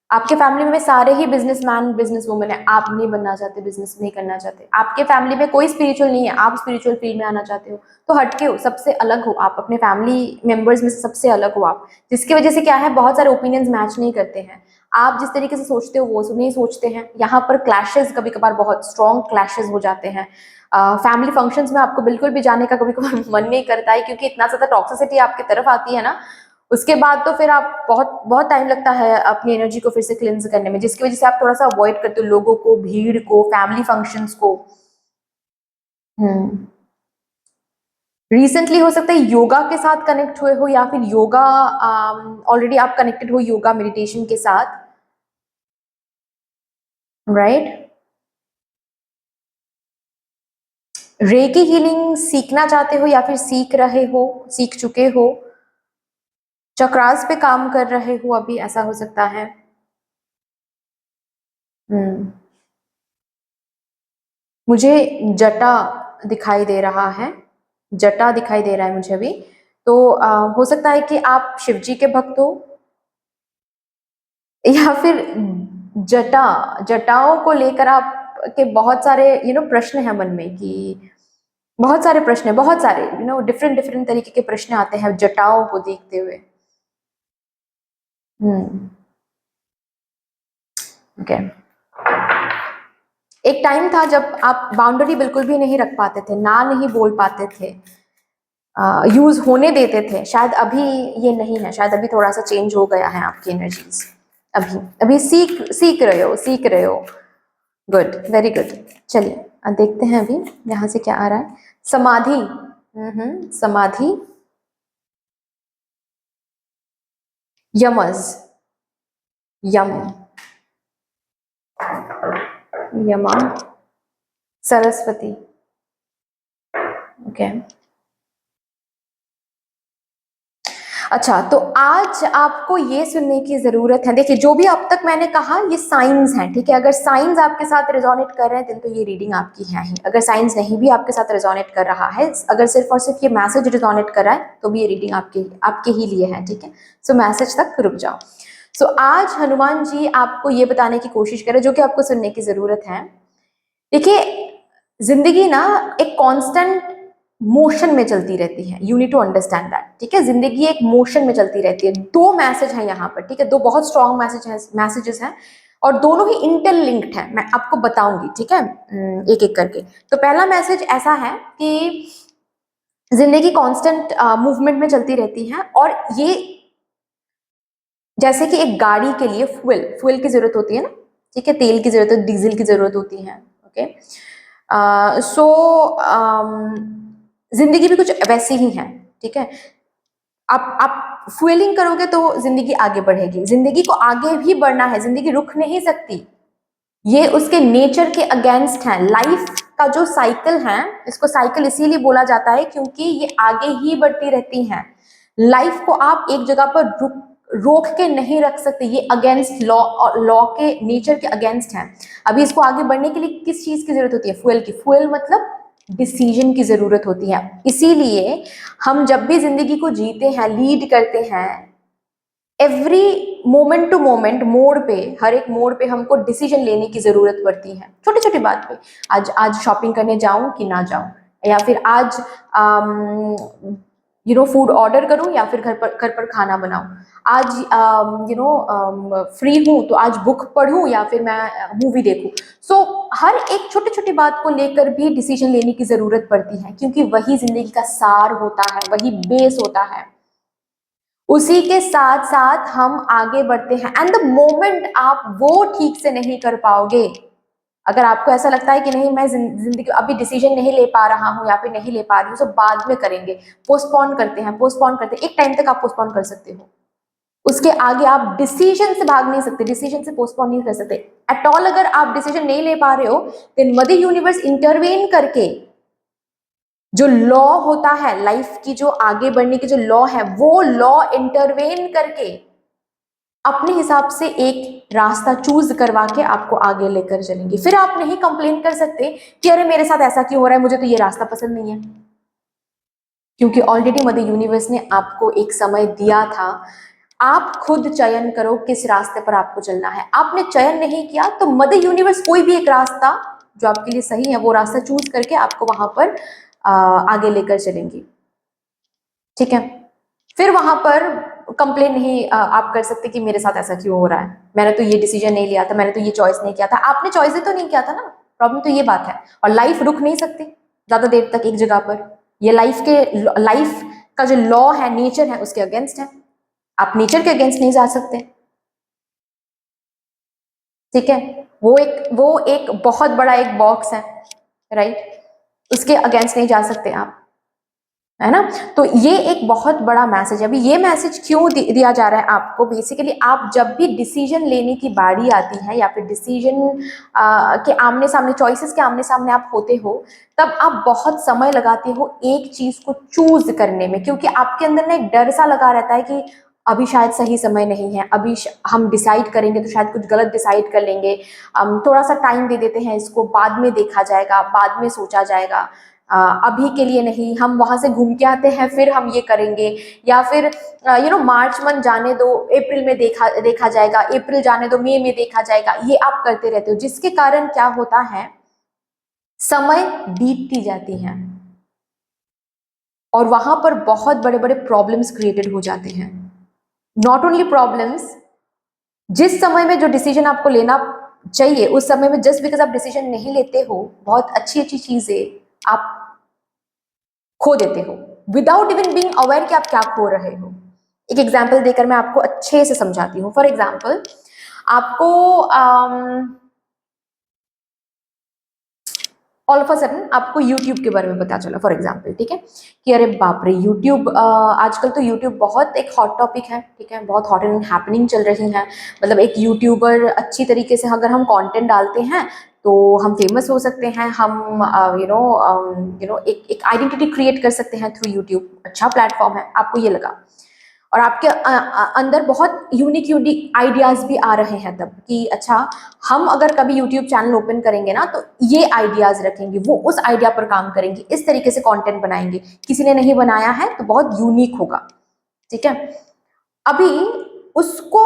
आपके फैमिली में सारे ही बिजनेसमैन बिजनेस वुमन है, आप नहीं बनना चाहते, बिजनेस नहीं करना चाहते। आपके फैमिली में कोई स्पिरिचुअल नहीं है, आप स्पिरिचुअल फील्ड में आना चाहते हो। तो हटके हो, सबसे अलग हो आप, अपने फैमिली मेंबर्स में से सबसे अलग हो आप, जिसकी वजह से क्या है, बहुत सारे ओपिनियंस मैच नहीं करते हैं। आप जिस तरीके से सोचते हो वो नहीं सोचते हैं, यहाँ पर क्लैशेस कभी कभार बहुत स्ट्रॉन्ग क्लैशेस हो जाते हैं। फैमिली फंक्शंस में आपको बिल्कुल भी जाने का कभी कभार मन नहीं करता है, क्योंकि इतना ज़्यादा टॉक्सिसिटी आपकी तरफ आती है ना, उसके बाद तो फिर आप बहुत बहुत टाइम लगता है अपनी एनर्जी को फिर से क्लिंज करने में, जिसकी वजह से आप थोड़ा सा अवॉइड करते हो लोगों को, भीड़ को, फैमिली फंक्शंस को। रिसेंटली हो सकता है योगा के साथ कनेक्ट हुए हो, या फिर योगा ऑलरेडी आप कनेक्टेड हो योगा मेडिटेशन के साथ, राइट। रेकी हीलिंग सीखना चाहते हो या फिर सीख रहे हो, सीख चुके हो, चक्रास पे काम कर रहे हो अभी, ऐसा हो सकता है। हम्म मुझे जटा दिखाई दे रहा है, जटा दिखाई दे रहा है मुझे अभी। तो हो सकता है कि आप शिव जी के भक्त हो, या फिर जटा, जटाओं को लेकर आप के बहुत सारे प्रश्न है मन में, कि बहुत सारे प्रश्न है, बहुत सारे डिफरेंट डिफरेंट तरीके के प्रश्न आते हैं जटाओं को देखते हुए। हम्म ओके। एक टाइम था जब आप बाउंड्री बिल्कुल भी नहीं रख पाते थे, ना नहीं बोल पाते थे, यूज होने देते थे। शायद अभी ये नहीं है, शायद अभी थोड़ा सा चेंज हो गया है आपकी एनर्जीज। अभी अभी सीख सीख रहे हो, सीख रहे हो। Good, very good. चलिए अब देखते हैं अभी यहाँ से क्या आ रहा है। समाधि, समाधि, यमज, यम, यमा, सरस्वती। ओके, अच्छा, तो आज आपको ये सुनने की जरूरत है। देखिए, जो भी अब तक मैंने कहा ये साइंस हैं, ठीक है। अगर साइंस आपके साथ रेजोनेट कर रहे हैं दिन तो ये रीडिंग आपकी है ही। अगर साइंस नहीं भी आपके साथ रेजोनेट कर रहा है, अगर सिर्फ और सिर्फ ये मैसेज रेजोनेट कर रहा है, तो भी ये रीडिंग आपके आपके ही लिए है, ठीक है। सो मैसेज तक रुक जाओ। सो आज हनुमान जी आपको ये बताने की कोशिश करें, जो कि आपको सुनने की जरूरत है। देखिए, जिंदगी ना एक कांस्टेंट मोशन में चलती रहती है, you need to understand that, ठीक है। जिंदगी एक मोशन में चलती रहती है। दो मैसेज है यहाँ पर, ठीक है, दो बहुत स्ट्रॉन्ग मैसेजेस हैं, और दोनों ही इंटरलिंक्ड हैं। मैं आपको बताऊंगी, ठीक है, एक एक करके। तो पहला मैसेज ऐसा है कि जिंदगी कांस्टेंट मूवमेंट में चलती रहती है, और ये जैसे कि एक गाड़ी के लिए फ्यूल की जरूरत होती है ना, ठीक है, तेल की जरूरत है, डीजल की जरूरत होती है। ओके, सो जिंदगी भी कुछ वैसी ही है, ठीक है। आप फ्यूलिंग करोगे तो जिंदगी आगे बढ़ेगी, जिंदगी को आगे भी बढ़ना है, जिंदगी रुक नहीं सकती। ये उसके नेचर के अगेंस्ट है। लाइफ का जो साइकिल है, इसको साइकिल इसीलिए बोला जाता है क्योंकि ये आगे ही बढ़ती रहती है। लाइफ को आप एक जगह पर रोक के नहीं रख सकते, ये अगेंस्ट लॉ, और लॉ के नेचर के अगेंस्ट है। अभी इसको आगे बढ़ने के लिए किस चीज की जरूरत होती है? फ्यूल की। फ्यूल मतलब डिसीजन की जरूरत होती है। इसीलिए हम जब भी जिंदगी को जीते हैं, लीड करते हैं, एवरी मोमेंट टू मोमेंट, मोड़ पे, हर एक मोड़ पे हमको डिसीजन लेने की जरूरत पड़ती है, छोटी छोटी बात पे। आज आज शॉपिंग करने जाऊं कि ना जाऊं, या फिर आज फूड ऑर्डर करूं या फिर घर पर खाना बनाऊं। आज फ्री हूं तो आज बुक पढूं या फिर मैं मूवी देखूं। सो हर एक छोटी छोटी बात को लेकर भी डिसीजन लेने की जरूरत पड़ती है, क्योंकि वही जिंदगी का सार होता है, वही बेस होता है। उसी के साथ साथ हम आगे बढ़ते हैं, एंड द मोमेंट आप वो ठीक से नहीं कर पाओगे, अगर आपको ऐसा लगता है कि नहीं मैं जिंदगी अभी डिसीजन नहीं ले पा रहा हूँ या फिर नहीं ले पा रही हूँ, सब बाद में करेंगे, पोस्टपोन करते हैं, पोस्टपोन करते हैं, एक टाइम तक आप पोस्टपोन कर सकते हो, उसके आगे आप डिसीजन से भाग नहीं सकते, डिसीजन से पोस्टपोन नहीं कर सकते एट ऑल। अगर आप डिसीजन नहीं ले पा रहे हो, देन मदर यूनिवर्स इंटरवेन करके जो लॉ होता है लाइफ की, जो आगे बढ़ने की जो लॉ है, वो लॉ इंटरवेन करके अपने हिसाब से एक रास्ता चूज करवा के आपको आगे लेकर चलेंगे। फिर आप नहीं कंप्लेन कर सकते कि अरे मेरे साथ ऐसा क्यों हो रहा है, मुझे तो ये रास्ता पसंद नहीं है, क्योंकि ऑलरेडी मदर यूनिवर्स ने आपको एक समय दिया था। आप खुद चयन करो किस रास्ते पर आपको चलना है। आपने चयन नहीं किया तो मदर यूनिवर्स कोई भी एक रास्ता जो आपके लिए सही है वो रास्ता चूज करके आपको वहां पर आगे लेकर चलेंगी, ठीक है। फिर वहां पर कंप्लेन नहीं आप कर सकते कि मेरे साथ ऐसा क्यों हो रहा है, मैंने तो ये डिसीजन नहीं लिया था, मैंने तो ये चॉइस नहीं किया था। आपने चॉइस ही तो नहीं किया था ना, प्रॉब्लम तो ये बात है। और लाइफ रुक नहीं सकती ज्यादा देर तक एक जगह पर, ये लाइफ का जो लॉ है, नेचर है, उसके अगेंस्ट है। आप नेचर के अगेंस्ट नहीं जा सकते, ठीक है। वो एक बहुत बड़ा एक बॉक्स है, राइट, उसके अगेंस्ट नहीं जा सकते आप, है ना। तो ये एक बहुत बड़ा मैसेज है। अभी ये मैसेज क्यों दिया जा रहा है आपको, बेसिकली आप जब भी डिसीजन लेने की बारी आती है या फिर डिसीजन के आमने सामने, चॉइसेस के आमने सामने आप होते हो, तब आप बहुत समय लगाते हो एक चीज को चूज करने में, क्योंकि आपके अंदर ना एक डर सा लगा रहता है कि अभी शायद सही समय नहीं है, अभी हम डिसाइड करेंगे तो शायद कुछ गलत डिसाइड कर लेंगे, हम थोड़ा सा टाइम दे देते हैं इसको, बाद में देखा जाएगा, बाद में सोचा जाएगा, अभी के लिए नहीं, हम वहां से घूम के आते हैं फिर हम ये करेंगे, या फिर मार्च मंथ जाने दो, अप्रैल में देखा देखा जाएगा, अप्रैल जाने दो, मई में देखा जाएगा, ये आप करते रहते हो, जिसके कारण क्या होता है, समय बीतती जाती है और वहां पर बहुत बड़े बड़े प्रॉब्लम्स क्रिएटेड हो जाते हैं। नॉट ओनली प्रॉब्लम्स, जिस समय में जो डिसीजन आपको लेना चाहिए उस समय में जस्ट बिकॉज आप डिसीजन नहीं लेते हो, बहुत अच्छी अच्छी चीजें आप खो देते हो विदाउट इवन बीइंग अवेयर कि आप क्या खो रहे हो। एक एग्जाम्पल देकर मैं आपको अच्छे से समझाती हूँ। फॉर एग्जाम्पल, आपको ऑल ऑफ अ सडन आपको यूट्यूब के बारे में पता चला, फॉर एग्जाम्पल, ठीक है, कि अरे बाप रे यूट्यूब, आजकल तो यूट्यूब बहुत एक हॉट टॉपिक है, ठीक है, बहुत हॉट एंड हैपनिंग चल रही है। मतलब एक यूट्यूबर अच्छी तरीके से अगर हम कंटेंट डालते हैं तो हम फेमस हो सकते हैं, हम एक आइडेंटिटी क्रिएट कर सकते हैं थ्रू यूट्यूब। अच्छा प्लेटफॉर्म है, आपको ये लगा, और आपके अंदर बहुत यूनिक यूनिक आइडियाज भी आ रहे हैं तब कि अच्छा, हम अगर कभी यूट्यूब चैनल ओपन करेंगे ना तो ये आइडियाज रखेंगे, वो उस आइडिया पर काम करेंगे, इस तरीके से कंटेंट बनाएंगे, किसी ने नहीं बनाया है तो बहुत यूनिक होगा, ठीक है। अभी उसको,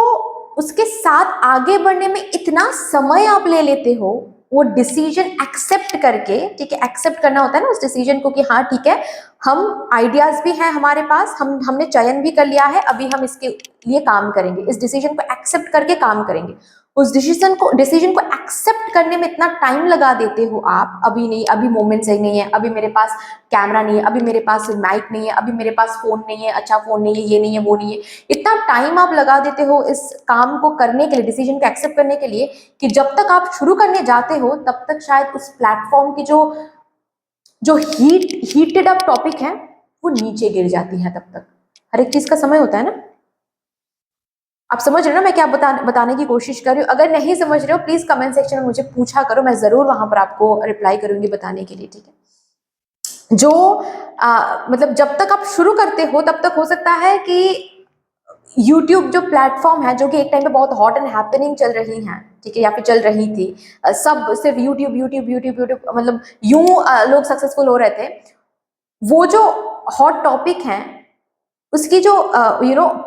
उसके साथ आगे बढ़ने में इतना समय आप ले लेते हो, वो डिसीजन एक्सेप्ट करके, ठीक है, एक्सेप्ट करना होता है ना उस डिसीजन को कि हाँ ठीक है, हम आइडियाज भी हैं हमारे पास, हमने चयन भी कर लिया है, अभी हम इसके लिए काम करेंगे, इस डिसीजन को एक्सेप्ट करके काम करेंगे। उस डिसीजन को एक्सेप्ट करने में इतना टाइम लगा देते हो आप, अभी नहीं, अभी मोमेंट सही नहीं है, अभी मेरे पास कैमरा नहीं है, अभी मेरे पास माइक नहीं है, अभी मेरे पास फोन नहीं है, अच्छा फोन नहीं है, ये नहीं है, वो नहीं है। इतना टाइम आप लगा देते हो इस काम को करने के लिए, डिसीजन को एक्सेप्ट करने के लिए, कि जब तक आप शुरू करने जाते हो तब तक शायद उस प्लेटफॉर्म की जो जो हीटेड अप टॉपिक है वो नीचे गिर जाती है। तब तक हर एक चीज का समय होता है ना। आप समझ रहे हो ना मैं क्या बताने की कोशिश कर रही हूँ? अगर नहीं समझ रहे हो प्लीज कमेंट सेक्शन में मुझे पूछा करो, मैं जरूर वहां पर आपको रिप्लाई करूंगी बताने के लिए, ठीक है। जो मतलब जब तक आप शुरू करते हो तब तक हो सकता है कि यूट्यूब जो प्लेटफॉर्म है, जो कि एक टाइम पे बहुत हॉट एंड हैपनिंग चल रही है, ठीक है, या फिर चल रही थी, सब सिर्फ यूट्यूब यूट्यूब यूट्यूब यूट्यूब, मतलब यूं लोग सक्सेसफुल हो रहे थे, वो जो हॉट टॉपिक है उसकी जो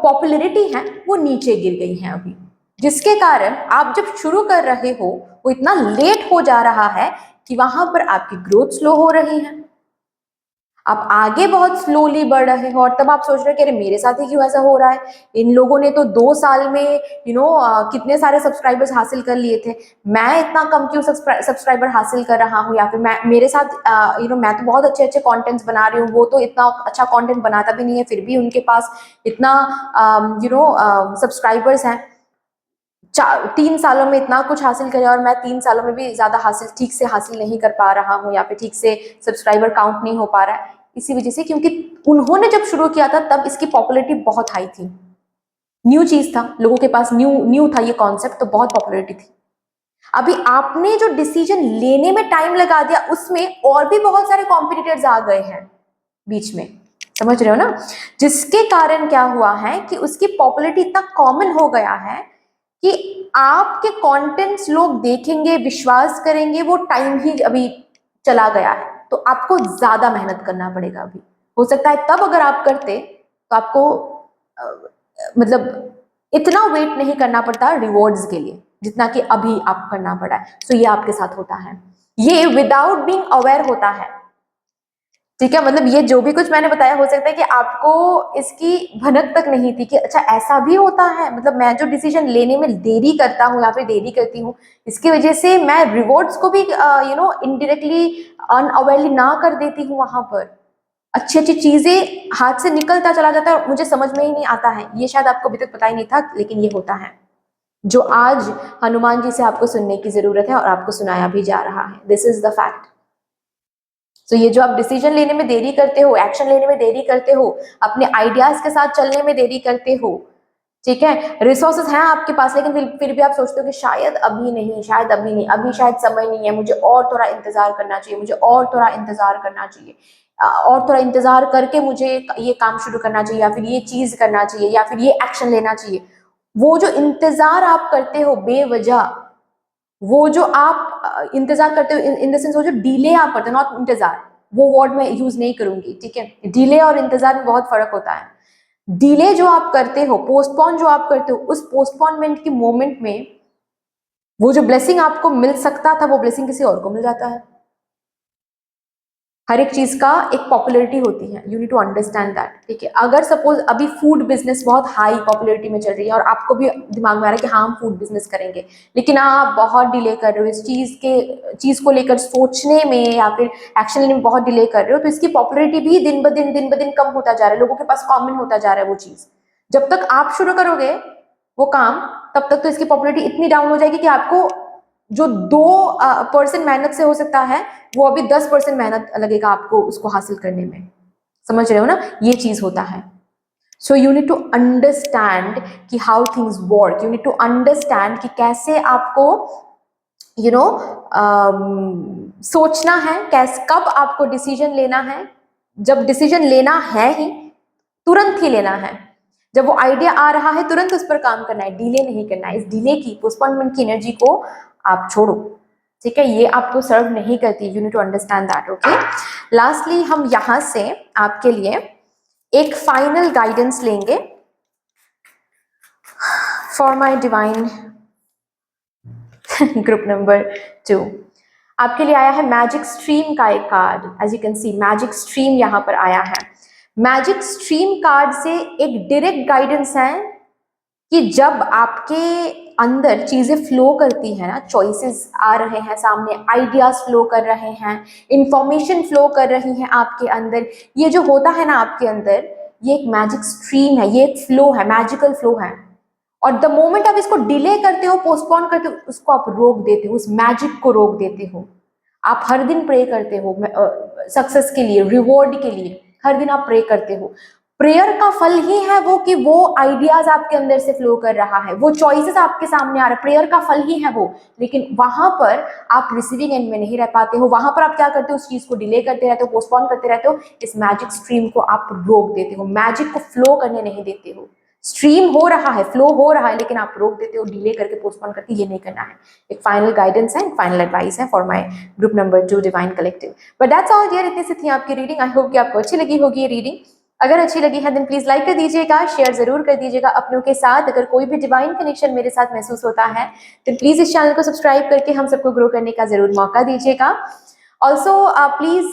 पॉपुलैरिटी है वो नीचे गिर गई है अभी, जिसके कारण आप जब शुरू कर रहे हो वो इतना लेट हो जा रहा है कि वहां पर आपकी ग्रोथ स्लो हो रही है, आप आगे बहुत स्लोली बढ़ रहे हो, और तब आप सोच रहे हो कि अरे मेरे साथ ही क्यों ऐसा हो रहा है, इन लोगों ने तो 2 साल में कितने सारे सब्सक्राइबर्स हासिल कर लिए थे, मैं इतना कम क्यों सब्सक्राइबर हासिल कर रहा हूँ, या फिर मैं, मेरे साथ मैं तो बहुत अच्छे अच्छे कंटेंट्स बना रही हूँ, वो तो इतना अच्छा कंटेंट बनाता भी नहीं है, फिर भी उनके पास इतना सब्सक्राइबर्स हैं। 3 सालों में इतना कुछ हासिल करे और मैं 3 सालों में भी ज़्यादा ठीक से हासिल नहीं कर पा रहा हूँ, या फिर ठीक से सब्सक्राइबर काउंट नहीं हो पा रहा है। इसी वजह से, क्योंकि उन्होंने जब शुरू किया था तब इसकी पॉपुलैरिटी बहुत हाई थी, न्यू चीज था, लोगों के पास न्यू न्यू था ये कॉन्सेप्ट, तो बहुत पॉपुलैरिटी थी। अभी आपने जो डिसीजन लेने में टाइम लगा दिया, उसमें और भी बहुत सारे कॉम्पिटिटर्स आ गए हैं बीच में, समझ रहे हो ना, जिसके कारण क्या हुआ है कि उसकी पॉपुलैरिटी इतना कॉमन हो गया है कि आपके कंटेंट्स लोग देखेंगे, विश्वास करेंगे, वो टाइम ही अभी चला गया है। तो आपको ज्यादा मेहनत करना पड़ेगा। अभी हो सकता है तब अगर आप करते तो आपको मतलब इतना वेट नहीं करना पड़ता रिवॉर्ड्स के लिए जितना कि अभी आप करना पड़ा है। सो ये आपके साथ होता है, ये विदाउट बीइंग अवेयर होता है, ठीक है। मतलब ये जो भी कुछ मैंने बताया, हो सकता है कि आपको इसकी भनक तक नहीं थी कि अच्छा ऐसा भी होता है। मतलब मैं जो डिसीजन लेने में देरी करता हूँ या फिर देरी करती हूँ, इसकी वजह से मैं रिवॉर्ड्स को भी इनडायरेक्टली अनअवेयरली ना कर देती हूँ। वहां पर अच्छी अच्छी चीजें हाथ से निकलता चला जाता है और मुझे समझ में ही नहीं आता है। ये शायद आपको अभी तक पता ही नहीं था, लेकिन ये होता है जो आज हनुमान जी से आपको सुनने की जरूरत है और आपको सुनाया भी जा रहा है। This is the fact. तो ये जो आप डिसीजन लेने में देरी करते हो, एक्शन लेने में देरी करते हो, अपने आइडियाज के साथ चलने में देरी करते हो, ठीक है, रिसोर्सेज हैं आपके पास, लेकिन फिर भी आप सोचते हो कि शायद अभी नहीं, शायद अभी नहीं, अभी शायद समय नहीं है, मुझे और थोड़ा इंतजार करना चाहिए, मुझे और थोड़ा इंतजार करना चाहिए, और थोड़ा इंतजार करके मुझे ये काम शुरू करना चाहिए, या फिर ये चीज करना चाहिए, या फिर ये एक्शन लेना चाहिए। वो जो इंतजार आप करते हो बेवजह, वो जो आप इंतजार करते हो इन द सेंस, वो जो डिले आप करते हो, नॉट इंतजार, वो वर्ड मैं यूज नहीं करूंगी, ठीक है। डिले और इंतजार में बहुत फर्क होता है। डिले जो आप करते हो, पोस्टपोन जो आप करते हो, उस पोस्टपोनमेंट की मोमेंट में वो जो ब्लेसिंग आपको मिल सकता था, वो ब्लेसिंग किसी और को मिल जाता है। हर एक चीज का एक पॉपुलैरिटी होती है, you need to understand that, ठीक है। अगर सपोज अभी फूड बिजनेस बहुत हाई पॉपुलैरिटी में चल रही है और आपको भी दिमाग में आ रहा है कि हाँ हम फूड बिजनेस करेंगे, लेकिन आप बहुत डिले कर रहे हो इस चीज को लेकर सोचने में या फिर एक्शन लेने में बहुत डिले कर रहे हो, तो इसकी पॉपुलैरिटी भी दिन ब दिन कम होता जा रहा है, लोगों के पास कॉमन होता जा रहा है वो चीज। जब तक आप शुरू करोगे वो काम, तब तक तो इसकी पॉपुलैरिटी इतनी डाउन हो जाएगी कि आपको जो 2% मेहनत से हो सकता है, वो अभी 10% मेहनत लगेगा आपको उसको हासिल करने में। समझ रहे हो ना, ये चीज होता है। So you need to understand कि how things work, you need to understand कि कैसे आपको यू नो सोचना है, कैसे कब आपको डिसीजन लेना है। जब डिसीजन लेना है ही, तुरंत ही लेना है। जब वो आइडिया आ रहा है तुरंत उस पर काम करना है, डिले नहीं करना है। इस डिले की, पोस्टपोनमेंट की एनर्जी को आप छोड़ो, ठीक है। ये आपको सर्व नहीं करती, you need to understand that, okay. Lastly हम यहां से आपके लिए एक फाइनल गाइडेंस लेंगे for my divine group number 2। आपके लिए आया है मैजिक स्ट्रीम का एक card. As you can see magic stream यहाँ पर आया है। मैजिक स्ट्रीम कार्ड से एक डायरेक्ट गाइडेंस है कि जब आपके अंदर चीजें फ्लो करती हैं ना, चॉइसेस आ रहे हैं सामने, आइडियाज फ्लो कर रहे हैं, इंफॉर्मेशन फ्लो कर रही है आपके अंदर, ये जो होता है ना आपके अंदर, ये एक मैजिक स्ट्रीम है, ये एक फ्लो है, मैजिकल फ्लो है। और द मोमेंट आप इसको डिले करते हो, पोस्टपोन करते हो, उसको आप रोक देते हो, उस मैजिक को रोक देते हो। आप हर दिन प्रे करते हो सक्सेस के लिए, रिवॉर्ड के लिए, हर दिन आप प्रे करते हो। प्रेयर का फल ही है वो कि वो आइडियाज आपके अंदर से फ्लो कर रहा है, वो चॉइसेस आपके सामने आ रहे हैं, प्रेयर का फल ही है वो। लेकिन वहां पर आप रिसीविंग एंड में नहीं रह पाते हो, वहां पर आप क्या करते हो, उस चीज को डिले करते रहते हो, पोस्टपोन करते रहते हो, इस मैजिक स्ट्रीम को आप रोक देते हो, मैजिक को फ्लो करने नहीं देते हो। स्ट्रीम हो रहा है, फ्लो हो रहा है, लेकिन आप रोक देते हो, डिले करके, पोस्टपोन करके, ये नहीं करना है। एक फाइनल गाइडेंस है, फाइनल एडवाइस है for my group number 2 divine collective. But that's all dear, इतनी सी थी आपकी रीडिंग। आई होप कि आपको अच्छी लगी होगी ये रीडिंग। अगर अच्छी लगी है देन प्लीज लाइक कर दीजिएगा, शेयर जरूर कर दीजिएगा अपनों के साथ। अगर कोई भी डिवाइन कनेक्शन मेरे साथ महसूस होता है तो प्लीज इस चैनल को सब्सक्राइब करके हम सबको ग्रो करने का जरूर मौका दीजिएगा। ऑल्सो प्लीज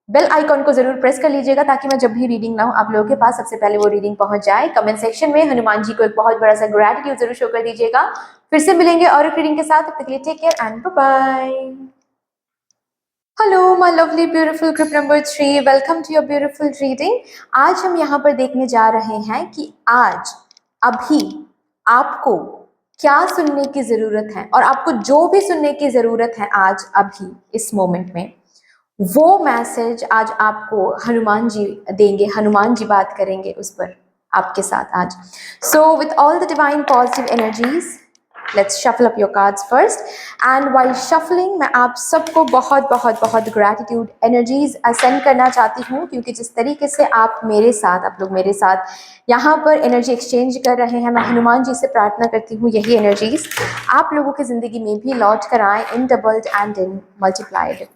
बेल आइकॉन को जरूर प्रेस कर लीजिएगा ताकि मैं जब भी रीडिंग लाऊं आप लोगों के पास सबसे पहले वो रीडिंग पहुंच जाए। कमेंट सेक्शन में हनुमान जी को एक बहुत बड़ा सा ग्रैटिट्यूड जरूर शो कर दीजिएगा। फिर से मिलेंगे और एक रीडिंग के साथ, तब तक के लिए take care and bye. Hello my lovely beautiful group number 3, welcome to your beautiful reading. आज हम यहाँ पर देखने जा रहे हैं कि आज, अभी आपको क्या सुनने की ज़रूरत है, और आपको जो भी सुनने की ज़रूरत है आज अभी इस मोमेंट में, वो मैसेज आज आपको हनुमान जी देंगे, हनुमान जी बात करेंगे उस पर आपके साथ आज। So with all the divine positive energies, let's shuffle up your cards first. And while shuffling मैं आप सबको बहुत बहुत बहुत ग्रैटिट्यूड एनर्जीज असेंड करना चाहती हूँ, क्योंकि जिस तरीके से आप मेरे साथ, आप लोग मेरे साथ यहाँ पर एनर्जी एक्सचेंज कर रहे हैं, मैं हनुमान जी से प्रार्थना करती हूँ यही एनर्जीज आप लोगों की ज़िंदगी में भी लौट कर आए in doubled and in multiplied.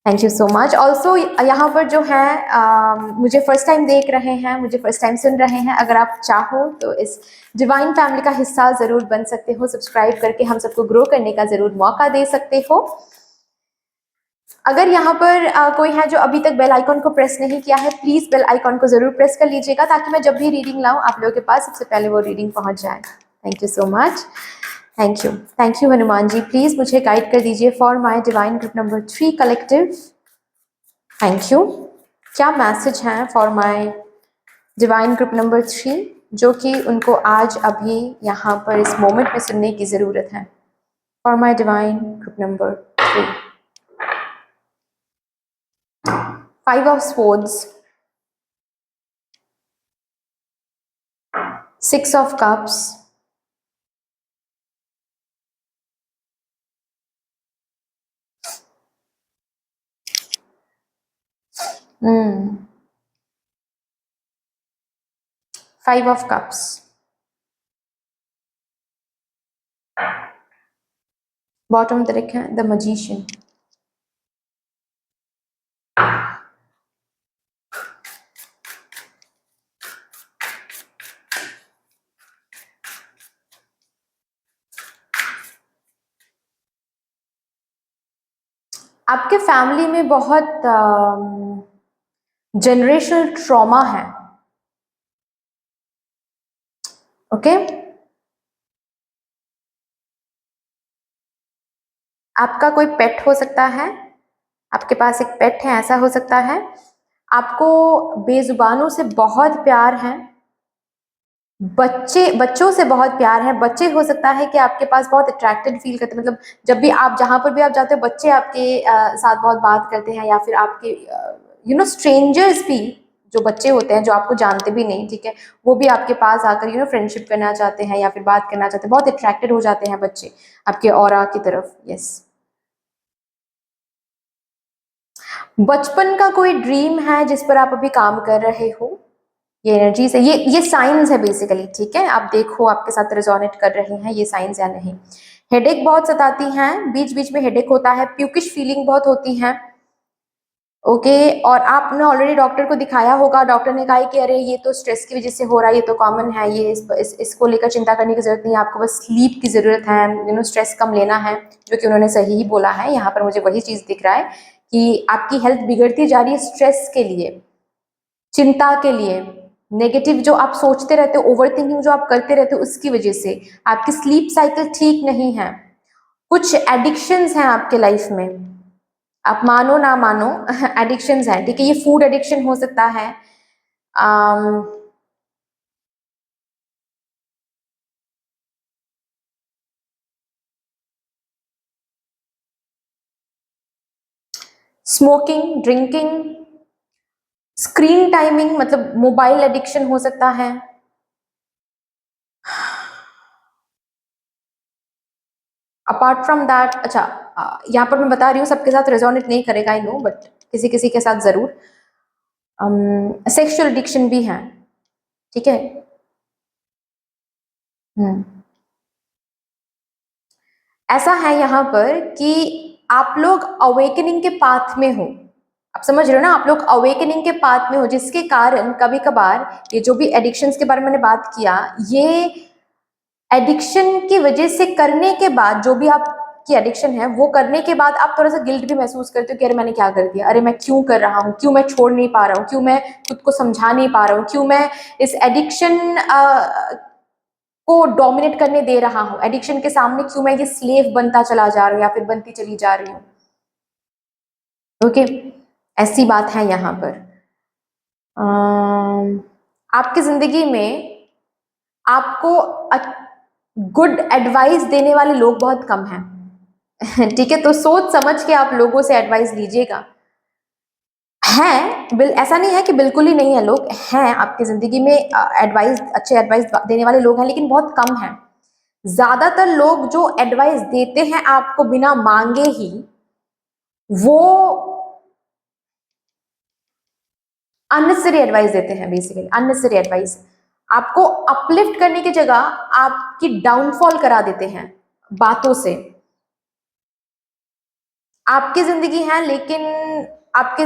Thank you so much. Also यहाँ पर जो है मुझे फर्स्ट टाइम देख रहे हैं, मुझे फर्स्ट टाइम सुन रहे हैं, अगर आप चाहो तो इस डिवाइन फैमिली का हिस्सा ज़रूर बन सकते हो, सब्सक्राइब करके हम सबको ग्रो करने का ज़रूर मौका दे सकते हो। अगर यहाँ पर कोई है जो अभी तक बेल आइकॉन को प्रेस नहीं किया है, प्लीज़ बेल आइकॉन को ज़रूर प्रेस कर लीजिएगा, ताकि मैं जब भी रीडिंग लाऊं आप लोगों के पास सबसे पहले वो रीडिंग पहुँच जाए। Thank you so much. Thank you Hanuman ji. Please मुझे गाइड कर दीजिए for my divine group number 3 collective. Thank you. क्या मैसेज है for my divine group number 3 जो कि उनको आज अभी यहाँ पर इस मोमेंट में सुनने की ज़रूरत है? For my divine group number 3, 5 of swords, 6 of cups, 5 of cups, bottom तरफ है द मजिशियन। आपके फैमिली में बहुत जनरेशनल ट्रॉमा है। ओके आपका कोई पेट हो सकता है, आपके पास एक पेट है, ऐसा हो सकता है। आपको बेजुबानों से बहुत प्यार है, बच्चों से बहुत प्यार है। बच्चे हो सकता है कि आपके पास बहुत अट्रैक्टेड फील करते हैं, मतलब जब भी आप जहाँ पर भी आप जाते हो बच्चे आपके साथ बहुत बात करते हैं, या फिर आपके स्ट्रेंजर्स भी जो बच्चे होते हैं जो आपको जानते भी नहीं, ठीक है, वो भी आपके पास आकर फ्रेंडशिप करना चाहते हैं या फिर बात करना चाहते हैं, बहुत अट्रैक्टेड हो जाते हैं बच्चे आपके ऑरा की तरफ। यस, बचपन का कोई ड्रीम है जिस पर आप अभी काम कर रहे हो, ये एनर्जीज है, ये साइंस है बेसिकली, ठीक है। आप देखो आपके साथ रेजोनेट कर रहे हैं ये साइंस या नहीं। हेडेक बहुत सताती हैं, बीच बीच में हेडेक होता है, प्यूकिश फीलिंग बहुत होती है। ओके और आपने ऑलरेडी डॉक्टर को दिखाया होगा, डॉक्टर ने कहा है कि अरे ये तो स्ट्रेस की वजह से हो रहा है, ये तो कॉमन है, ये इसको लेकर चिंता करने की जरूरत नहीं है, आपको बस स्लीप की जरूरत है, स्ट्रेस कम लेना है, जो कि उन्होंने सही ही बोला है। यहाँ पर मुझे वही चीज दिख रहा है कि आपकी हेल्थ बिगड़ती जा रही है स्ट्रेस के लिए, चिंता के लिए, नेगेटिव जो आप सोचते रहते हो, ओवर थिंकिंग जो आप करते रहते हो, उसकी वजह से आपकी स्लीप साइकिल ठीक नहीं है, कुछ एडिक्शंस हैं आपके लाइफ में, आप मानो ना मानो एडिक्शंस हैं, ठीक है। ये फूड एडिक्शन हो सकता है, स्मोकिंग, ड्रिंकिंग, स्क्रीन टाइमिंग, मतलब मोबाइल एडिक्शन हो सकता है। अपार्ट फ्रॉम दैट, अच्छा यहाँ पर मैं बता रही हूँ सबके साथ रेजोनेट नहीं करेगा, आई नो, बट किसी किसी के साथ जरूर। सेक्सुअल एडिक्शन भी है, ठीक है। ऐसा है यहाँ पर कि आप लोग अवेकनिंग के पाथ में हो, आप समझ रहे हो ना, आप लोग अवेकनिंग के पाथ में हो, जिसके कारण कभी कभार ये जो भी एडिक्शंस के बारे में मैंने बात किया, ये एडिक्शन की वजह से करने के बाद, जो भी आपकी एडिक्शन है वो करने के बाद आप थोड़ा सा गिल्ट भी महसूस करते हो कि अरे मैंने क्या कर दिया, अरे मैं क्यों कर रहा हूँ, क्यों मैं छोड़ नहीं पा रहा हूँ, क्यों मैं खुद को समझा नहीं पा रहा हूँ, क्यों मैं इस एडिक्शन को डोमिनेट करने दे रहा हूँ, एडिक्शन के सामने क्यों मैं ये स्लेव बनता चला जा रहा हूँ या फिर बनती चली जा रही हूँ। ओके ऐसी बात है यहाँ पर। आपकी जिंदगी में आपको गुड एडवाइस देने वाले लोग बहुत कम हैं। ठीक है, तो सोच समझ के आप लोगों से एडवाइस लीजिएगा। हैं ऐसा नहीं है कि बिल्कुल ही नहीं है, लोग हैं आपकी जिंदगी में, एडवाइस अच्छे एडवाइस देने वाले लोग हैं, लेकिन बहुत कम हैं। ज्यादातर लोग जो एडवाइस देते हैं आपको बिना मांगे ही, वो अननेसेसरी एडवाइस देते हैं। बेसिकली अननेसेसरी एडवाइस आपको अपलिफ्ट करने की जगह आपकी डाउनफॉल करा देते हैं बातों से। आपकी जिंदगी है, लेकिन आपके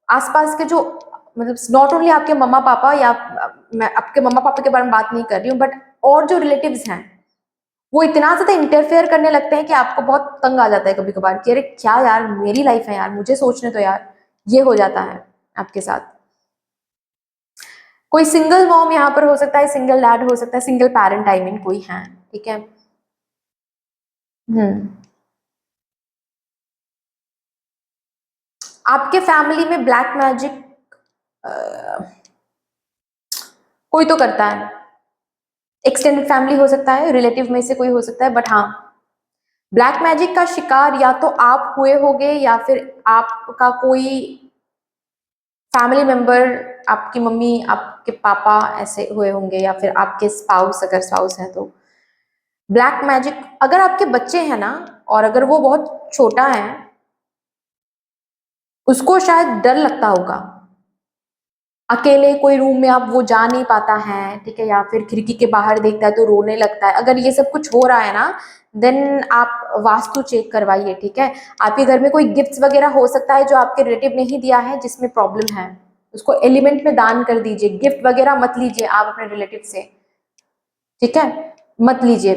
आसपास के जो, मतलब नॉट ओनली आपके मम्मा पापा, या मैं आपके मम्मा पापा के बारे में बात नहीं कर रही हूँ, बट और जो रिलेटिव्स हैं, वो इतना ज्यादा इंटरफेयर करने लगते हैं कि आपको बहुत तंग आ जाता है कभी कभार कि अरे क्या यार, मेरी लाइफ है यार, मुझे सोचने तो यार। ये हो जाता है आपके साथ। कोई सिंगल मॉम यहाँ पर हो सकता है, सिंगल डैड हो सकता है, सिंगल पेरेंट आई मीन कोई है, ठीक है। हम्म। आपके फैमिली में ब्लैक मैजिक कोई तो करता है। एक्सटेंडेड फैमिली हो सकता है, रिलेटिव में से कोई हो सकता है, बट हाँ, ब्लैक मैजिक का शिकार या तो आप हुए होगे, या फिर आपका कोई फैमिली मेंबर, आपकी मम्मी, आपके पापा ऐसे हुए होंगे, या फिर आपके स्पाउस, अगर स्पाउस है तो। ब्लैक मैजिक, अगर आपके बच्चे हैं ना, और अगर वो बहुत छोटा है, उसको शायद डर लगता होगा। अकेले कोई रूम में आप वो जा नहीं पाता है, ठीक है, या फिर खिड़की के बाहर देखता है तो रोने लगता है। अगर ये सब कुछ हो रहा है ना, देन आप वास्तु चेक करवाइए, ठीक है। आपके घर में कोई गिफ्ट्स वगैरह हो सकता है जो आपके रिलेटिव ने ही दिया है, जिसमें प्रॉब्लम है, उसको एलिमेंट में दान कर दीजिए। गिफ्ट वगैरह मत लीजिए आप अपने रिलेटिव से, ठीक है, मत लीजिए।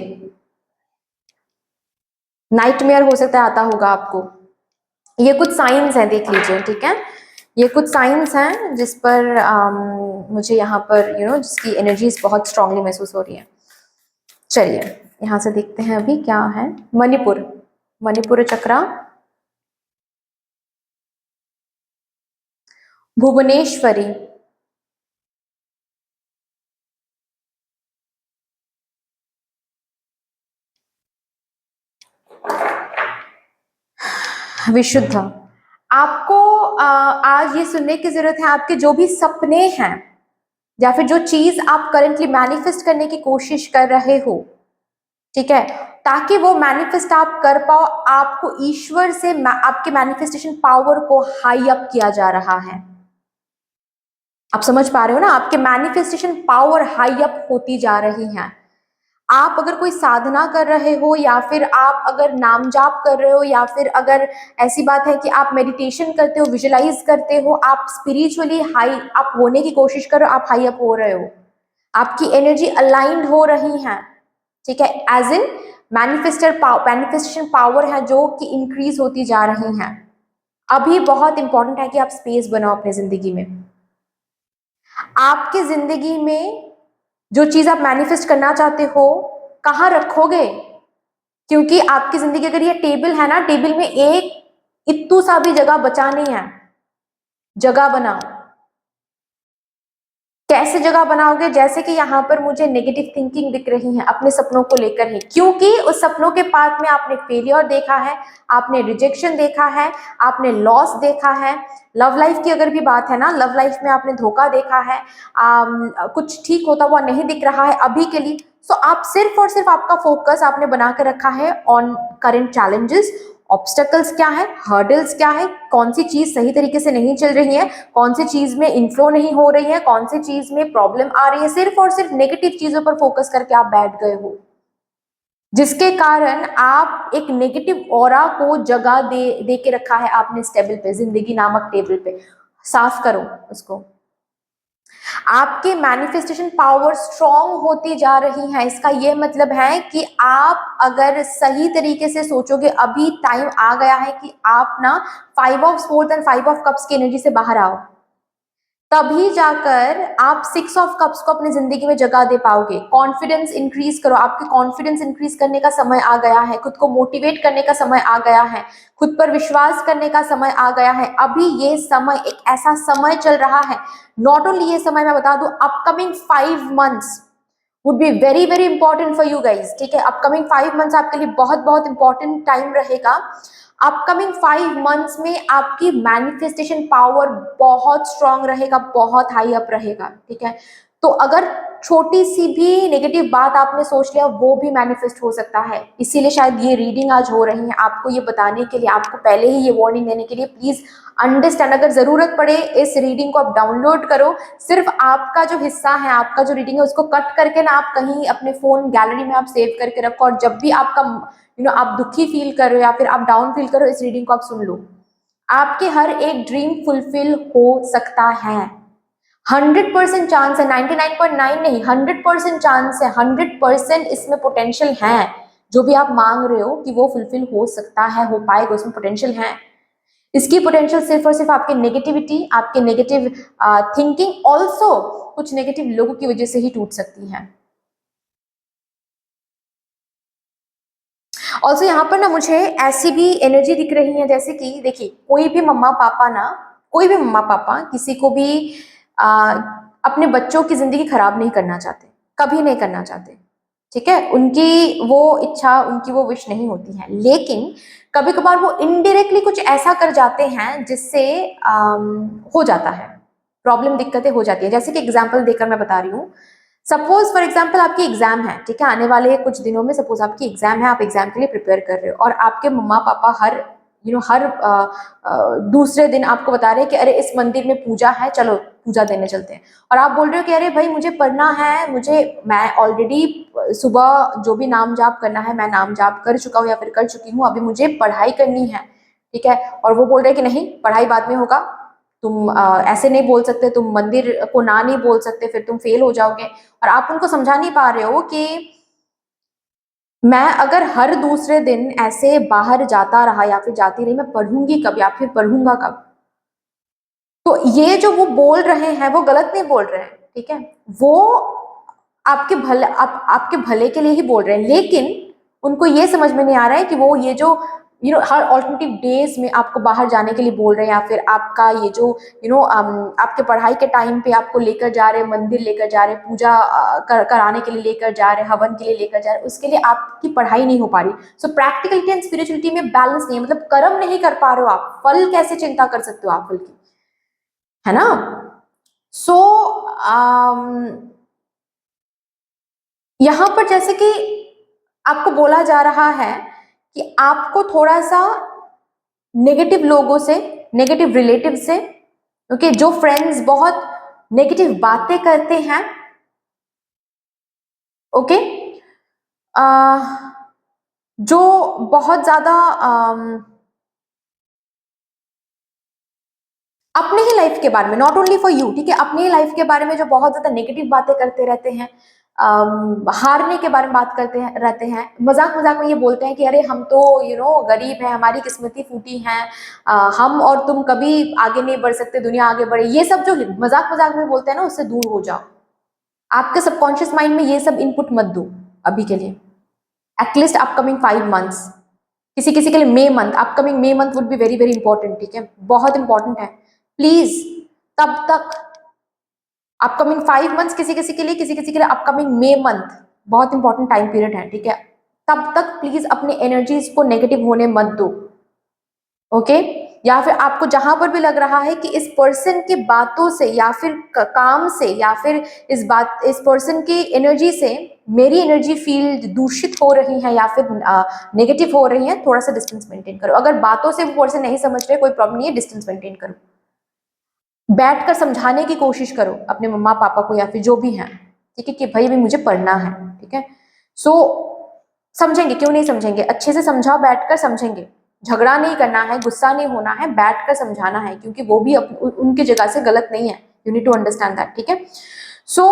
नाइटमेयर हो सकता है आता होगा आपको। ये कुछ साइंस हैं, देख लीजिए, ठीक है। ये कुछ साइंस हैं जिस पर मुझे यहाँ पर जिसकी एनर्जीज बहुत स्ट्रांगली महसूस हो रही है। चलिए यहाँ से देखते हैं अभी क्या है। मणिपुर, मणिपुर चक्रा, भुवनेश्वरी, विशुद्ध। आपको आज ये सुनने की जरूरत है, आपके जो भी सपने हैं, या फिर जो चीज आप करेंटली मैनिफेस्ट करने की कोशिश कर रहे हो, ठीक है, ताकि वो मैनिफेस्ट आप कर पाओ, आपको ईश्वर से आपके मैनिफेस्टेशन पावर को हाई अप किया जा रहा है। आप समझ पा रहे हो ना, आपके मैनिफेस्टेशन पावर हाई अप होती जा रही है। आप अगर कोई साधना कर रहे हो, या फिर आप अगर नाम जाप कर रहे हो, या फिर अगर ऐसी बात है कि आप मेडिटेशन करते हो, विजुलाइज करते हो, आप स्पिरिचुअली हाई अप होने की कोशिश कर रहे हो, आप हाई अप हो रहे हो, आपकी एनर्जी अलाइंड हो रही है, ठीक है। एज इन मैनिफेस्टेशन पावर है जो कि इंक्रीज होती जा रही है। अभी बहुत इंपॉर्टेंट है कि आप स्पेस बनाओ अपनी जिंदगी में। आपकी जिंदगी में जो चीज आप मैनिफेस्ट करना चाहते हो, कहाँ रखोगे? क्योंकि आपकी जिंदगी, अगर ये टेबल है ना, टेबल में एक इत्तू सा भी जगह बचा नहीं है। जगह बनाओ। कैसे जगह बनाओगे? जैसे कि यहाँ पर मुझे नेगेटिव थिंकिंग दिख रही है अपने सपनों को लेकर ही, क्योंकि उस सपनों के पाथ में आपने फेलियर देखा है, आपने रिजेक्शन देखा है, आपने लॉस देखा है। लव लाइफ की अगर भी बात है ना, लव लाइफ में आपने धोखा देखा है, कुछ ठीक होता हुआ नहीं दिख रहा है अभी के लिए। सो आप सिर्फ और सिर्फ, आपका फोकस आपने बना कर रखा है ऑन करेंट चैलेंजेस। ऑब्स्टेकल्स क्या है, हर्डल्स क्या है, कौन सी चीज सही तरीके से नहीं चल रही है, कौन सी चीज में इनफ्लो नहीं हो रही है, कौन सी चीज में प्रॉब्लम आ रही है। सिर्फ और सिर्फ नेगेटिव चीजों पर फोकस करके आप बैठ गए हो, जिसके कारण आप एक नेगेटिव ऑरा को जगह दे के रखा है आपने इस टेबल पे, जिंदगी नामक टेबल पे। साफ करो उसको। आपके मैनिफेस्टेशन पावर स्ट्रॉन्ग होती जा रही है। इसका ये मतलब है कि आप अगर सही तरीके से सोचोगे, अभी टाइम आ गया है कि आप ना 5 of sports and 5 of cups की एनर्जी से बाहर आओ। तभी जाकर आप 6 ऑफ कप्स को अपनी जिंदगी में जगह दे पाओगे। कॉन्फिडेंस इंक्रीज करो। आपके कॉन्फिडेंस इंक्रीज करने का समय आ गया है, खुद को मोटिवेट करने का समय आ गया है, खुद पर विश्वास करने का समय आ गया है। अभी ये समय एक ऐसा समय चल रहा है, नॉट ओनली ये समय, मैं बता दूं, upcoming 5 months would be very very important for you guys, ठीक है। अपकमिंग 5 मंथ्स आपके लिए बहुत बहुत इंपॉर्टेंट टाइम रहेगा। अपकमिंग 5 मंथ्स में आपकी मैनिफेस्टेशन पावर बहुत स्ट्रांग रहेगा, बहुत हाई अप रहेगा, ठीक है। तो अगर छोटी सी भी नेगेटिव बात आपने सोच लिया, वो भी मैनिफेस्ट हो सकता है। इसीलिए शायद ये रीडिंग आज हो रही है, आपको ये बताने के लिए, आपको पहले ही ये वार्निंग देने के लिए। प्लीज अंडरस्टैंड, अगर जरूरत पड़े इस रीडिंग को आप डाउनलोड करो। सिर्फ आपका जो हिस्सा है, आपका जो रीडिंग है, उसको कट करके ना आप कहीं अपने फोन गैलरी में आप सेव करके रखो, और जब भी आपका आप दुखी फील कर रहे हो या फिर आप डाउन फील कर रहे हो, इस रीडिंग को आप सुन लो। आपके हर एक ड्रीम फुलफिल हो सकता है। 100% चांस है, 99.9 नहीं, 100% चांस है, 100% इसमें पोटेंशियल है। जो भी आप मांग रहे हो कि वो फुलफिल हो सकता है, हो पाएगा, उसमें पोटेंशियल है। इसकी पोटेंशियल सिर्फ और सिर्फ आपके नेगेटिविटी, आपके नेगेटिव थिंकिंग, ऑल्सो कुछ नेगेटिव लोगों की वजह से ही टूट सकती है। ऑल्सो यहाँ पर ना मुझे ऐसी भी एनर्जी दिख रही है, जैसे कि देखिए, कोई भी मम्मा पापा ना, कोई भी मम्मा पापा किसी को भी आ, अपने बच्चों की जिंदगी खराब नहीं करना चाहते, कभी नहीं करना चाहते, ठीक है। उनकी वो इच्छा, उनकी वो विश नहीं होती है, लेकिन कभी कभार वो इनडायरेक्टली कुछ ऐसा कर जाते हैं जिससे हो जाता है, प्रॉब्लम, दिक्कतें हो जाती है। जैसे कि एग्जाम्पल देकर मैं बता रही हूँ। सपोज फॉर एग्जाम्पल आपकी एग्जाम है, ठीक है, आने वाले कुछ दिनों में सपोज आपकी एग्जाम है, आप एग्जाम के लिए प्रिपेयर कर रहे हो, और आपके मम्मा पापा हर हर दूसरे दिन आपको बता रहे हैं कि अरे इस मंदिर में पूजा है, चलो पूजा देने चलते हैं। और आप बोल रहे हो कि अरे भाई मुझे पढ़ना है, मैं ऑलरेडी सुबह जो भी नाम जाप करना है मैं नाम जाप कर चुका हूँ या फिर कर चुकी हूँ, अभी मुझे पढ़ाई करनी है, ठीक है। और वो बोल रहे हैं कि नहीं, पढ़ाई बाद में होगा, तुम ऐसे नहीं बोल सकते, तुम मंदिर को ना नहीं बोल सकते, फिर तुम फेल हो जाओगे। और आप उनको समझा नहीं पा रहे हो कि मैं अगर हर दूसरे दिन ऐसे बाहर जाता रहा या फिर जाती रही, मैं पढ़ूंगी कब या फिर पढ़ूंगा कब। तो ये जो वो बोल रहे हैं वो गलत नहीं बोल रहे हैं, ठीक है। वो आपके भले के लिए ही बोल रहे हैं, लेकिन उनको ये समझ में नहीं आ रहा है कि वो ये जो हर ऑल्टरनेटिव डेज में आपको बाहर जाने के लिए बोल रहे हैं, या फिर आपका ये जो आपके पढ़ाई के टाइम पे आपको लेकर जा रहे हैं, मंदिर लेकर जा रहे हैं, पूजा कराने के लिए लेकर जा रहे हैं, हवन के लिए लेकर जा रहे हैं, उसके लिए आपकी पढ़ाई नहीं हो पा रही। सो प्रैक्टिकलिटी एंड स्पिरिचुअलिटी में बैलेंस नहीं है, मतलब कर्म नहीं कर पा रहे हो आप, फल कैसे चिंता कर सकते हो आप फल की, है ना। सो यहां पर जैसे कि आपको बोला जा रहा है कि आपको थोड़ा सा नेगेटिव लोगों से, नेगेटिव रिलेटिव से, ओके, जो फ्रेंड्स बहुत नेगेटिव बातें करते हैं, ओके, जो बहुत ज्यादा अपने ही लाइफ के बारे में, नॉट ओनली फॉर यू, ठीक है, अपनी ही लाइफ के बारे में जो बहुत ज्यादा नेगेटिव बातें करते रहते हैं, हारने के बारे में बात करते हैं रहते हैं, मजाक मजाक में ये बोलते हैं कि अरे हम तो गरीब है, हमारी किस्मती फूटी है, हम और तुम कभी आगे नहीं बढ़ सकते, दुनिया आगे बढ़े, ये सब जो मजाक मजाक में बोलते हैं ना, उससे दूर हो जाओ। आपके सबकॉन्शियस माइंड में ये सब इनपुट मत दो अभी के लिए, एटलीस्ट अपकमिंग 5 मंथ्स। किसी किसी के लिए May month, upcoming May month would be very very important, ठीक है, बहुत इंपॉर्टेंट है। प्लीज तब तक, अपकमिंग 5 मंथ्स किसी किसी के लिए, किसी किसी के लिए अपकमिंग मे मंथ बहुत इंपॉर्टेंट टाइम पीरियड है, ठीक है। तब तक प्लीज अपनी एनर्जीज को नेगेटिव होने मत दो, ओके। या फिर आपको जहां पर भी लग रहा है कि इस पर्सन की बातों से या फिर काम से या फिर इस पर्सन की एनर्जी से मेरी एनर्जी फील्ड दूषित हो रही है या फिर नेगेटिव हो रही है, थोड़ा सा डिस्टेंस मेंटेन करो। अगर बातों से वो पर्सन नहीं समझ रहे, कोई प्रॉब्लम नहीं है, डिस्टेंस मेंटेन करो। बैठकर समझाने की कोशिश करो अपने मम्मा पापा को या फिर जो भी है, ठीक है, कि भाई भी मुझे पढ़ना है, ठीक है। सो समझेंगे, क्यों नहीं समझेंगे, अच्छे से समझाओ, बैठकर समझेंगे। झगड़ा नहीं करना है, गुस्सा नहीं होना है, बैठकर समझाना है, क्योंकि वो भी उनकी जगह से गलत नहीं है। You need to understand that, ठीक है। सो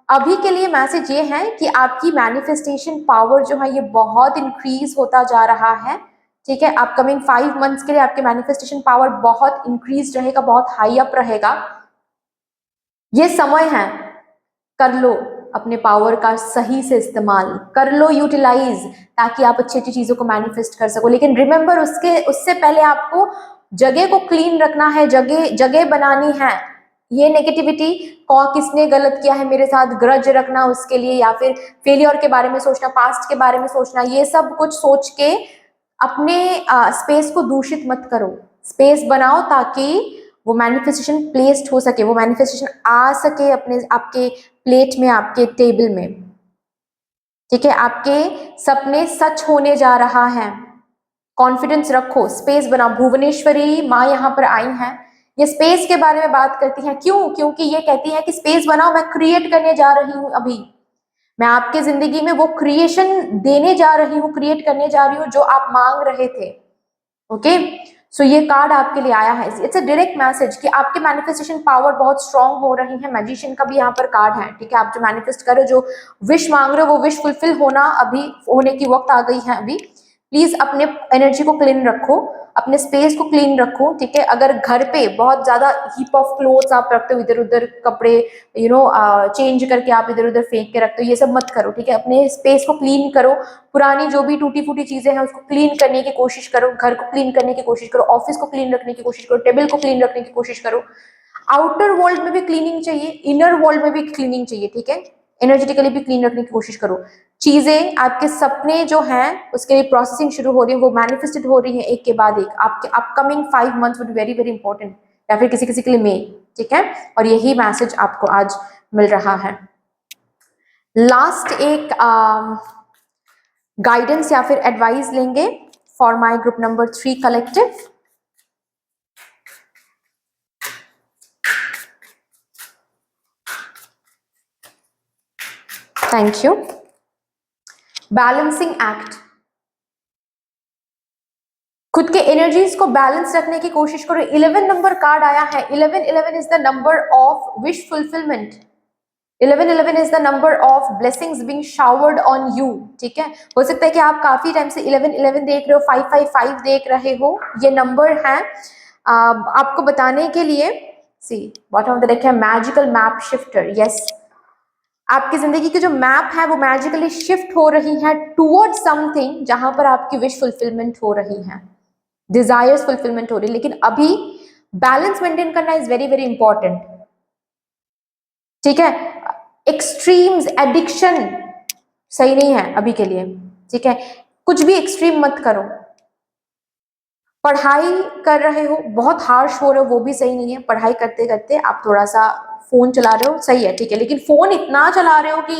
अभी के लिए मैसेज ये है कि आपकी मैनिफेस्टेशन पावर जो है ये बहुत इंक्रीज होता जा रहा है, ठीक है। अपकमिंग 5 मंथ्स के लिए आपके मैनिफेस्टेशन पावर बहुत इंक्रीज रहेगा, बहुत हाई अप रहेगा। ये समय है, कर लो अपने पावर का सही से इस्तेमाल, कर लो यूटिलाइज, ताकि आप अच्छी अच्छी चीजों को मैनिफेस्ट कर सको। लेकिन रिमेंबर, उससे पहले आपको जगह को क्लीन रखना है, जगह जगह बनानी है। ये नेगेटिविटी को किसने गलत किया है मेरे साथ, ग्रज रखना उसके लिए, या फिर फेलियर के बारे में सोचना, पास्ट के बारे में सोचना, ये सब कुछ सोच के अपने स्पेस को दूषित मत करो। स्पेस बनाओ ताकि वो मैनिफेस्टेशन प्लेस्ड हो सके, वो मैनिफेस्टेशन आ सके अपने आपके प्लेट में, आपके टेबल में। ठीक है, आपके सपने सच होने जा रहा है। कॉन्फिडेंस रखो, स्पेस बनाओ। भुवनेश्वरी माँ यहाँ पर आई हैं, ये स्पेस के बारे में बात करती हैं। क्यों? क्योंकि ये कहती हैं कि स्पेस बनाओ, मैं क्रिएट करने जा रही हूँ अभी, मैं आपके जिंदगी में वो क्रिएशन देने जा रही हूँ, क्रिएट करने जा रही हूँ जो आप मांग रहे थे। ओके, सो ये कार्ड आपके लिए आया है। इट्स अ डायरेक्ट मैसेज कि आपके मैनिफेस्टेशन पावर बहुत स्ट्रांग हो रही है। मैजिशियन का भी यहाँ पर कार्ड है। ठीक है, आप जो मैनिफेस्ट कर रहे हो, जो विश मांग रहे हो, वो विश फुलफिल होना अभी होने की वक्त आ गई है अभी। प्लीज अपने एनर्जी को क्लीन रखो, अपने स्पेस को क्लीन रखो। ठीक है, अगर घर पे बहुत ज्यादा हीप ऑफ क्लोथ्स आप रखते हो, इधर उधर कपड़े चेंज करके आप इधर उधर फेंक के रखते हो, ये सब मत करो। ठीक है, अपने स्पेस को क्लीन करो, पुरानी जो भी टूटी फूटी चीजें हैं उसको क्लीन करने की कोशिश करो, घर को क्लीन करने की कोशिश करो, ऑफिस को क्लीन रखने की कोशिश करो, टेबल को क्लीन रखने की कोशिश करो। आउटर वर्ल्ड में भी क्लीनिंग चाहिए, इनर वर्ल्ड में भी क्लीनिंग चाहिए। ठीक है, एनर्जेटिकली भी क्लीन रखने की कोशिश करो। चीजें, आपके सपने जो हैं उसके लिए प्रोसेसिंग शुरू हो रही है, वो मैनिफेस्टेड हो रही है एक के बाद एक। आपके upcoming 5 months would very very important, या फिर किसी किसी के लिए मे। ठीक है, और यही मैसेज आपको आज मिल रहा है। लास्ट एक गाइडेंस या फिर एडवाइस लेंगे for my group number 3 collective. Thank you. Balancing act, खुद के एनर्जीज को बैलेंस रखने की कोशिश करो। 11 नंबर कार्ड आया है। 11 is the number of wish fulfilment. 11 is the number of blessings being showered on you. ठीक है, हो सकता है कि आप काफी टाइम से 11 देख रहे हो, 555 देख रहे हो, ये नंबर है आपको बताने के लिए। सी बॉटम ऑफ द डेक है मैजिकल मैप शिफ्टर। यस, आपकी जिंदगी की जो मैप है वो मैजिकली शिफ्ट हो रही है टुवर्ड समथिंग जहां पर आपकी विश फुलफिलमेंट हो रही है, डिजायर्स फुलफिलमेंट हो रही है। लेकिन अभी बैलेंस मेंटेन करना इज वेरी वेरी इंपॉर्टेंट। ठीक है, एक्सट्रीम्स, एडिक्शन सही नहीं है अभी के लिए। ठीक है, कुछ भी एक्सट्रीम मत करो। पढ़ाई कर रहे हो, बहुत हार्श हो रहे हो, वो भी सही नहीं है। पढ़ाई करते करते आप थोड़ा सा फोन चला रहे हो, सही है, ठीक है, लेकिन फोन इतना चला रहे हो कि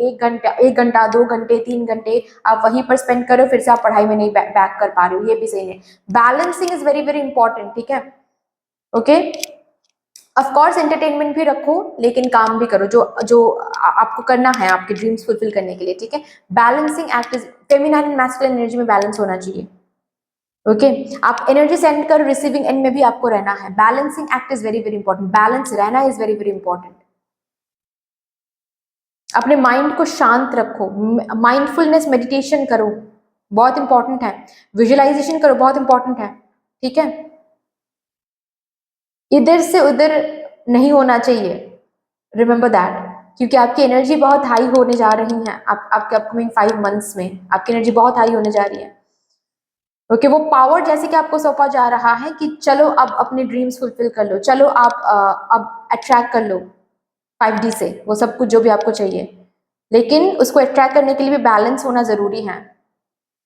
1 घंटा 2 घंटे 3 घंटे आप वहीं पर स्पेंड कर रहे हो, फिर से आप पढ़ाई में नहीं बैक कर पा रहे हो, ये भी सही नहीं। Balancing is very very important. ठीक है, ओके, ऑफ कोर्स एंटरटेनमेंट भी रखो, लेकिन काम भी करो जो जो आपको करना है आपके ड्रीम्स फुलफिल करने के लिए। ठीक है, balancing act is feminine and masculine energy में बैलेंस होना चाहिए। ओके, आप एनर्जी सेंड करो, रिसीविंग एंड में भी आपको रहना है। Balancing act is very very important, balance रहना इज वेरी वेरी इंपॉर्टेंट। अपने माइंड को शांत रखो, माइंडफुलनेस मेडिटेशन करो, बहुत इंपॉर्टेंट है। विजुअलाइजेशन करो, बहुत इंपॉर्टेंट है। ठीक है, इधर से उधर नहीं होना चाहिए, रिमेंबर दैट, क्योंकि आपकी एनर्जी बहुत हाई होने जा रही है। आपके अपकमिंग 5 मंथ्स में आपकी एनर्जी बहुत हाई होने जा रही है। ओके, वो पावर जैसे कि आपको सौंपा जा रहा है कि चलो अब अपने ड्रीम्स फुलफिल कर लो, चलो आप अब अट्रैक्ट कर लो 5D से वो सब कुछ जो भी आपको चाहिए। लेकिन उसको अट्रैक्ट करने के लिए भी बैलेंस होना जरूरी है।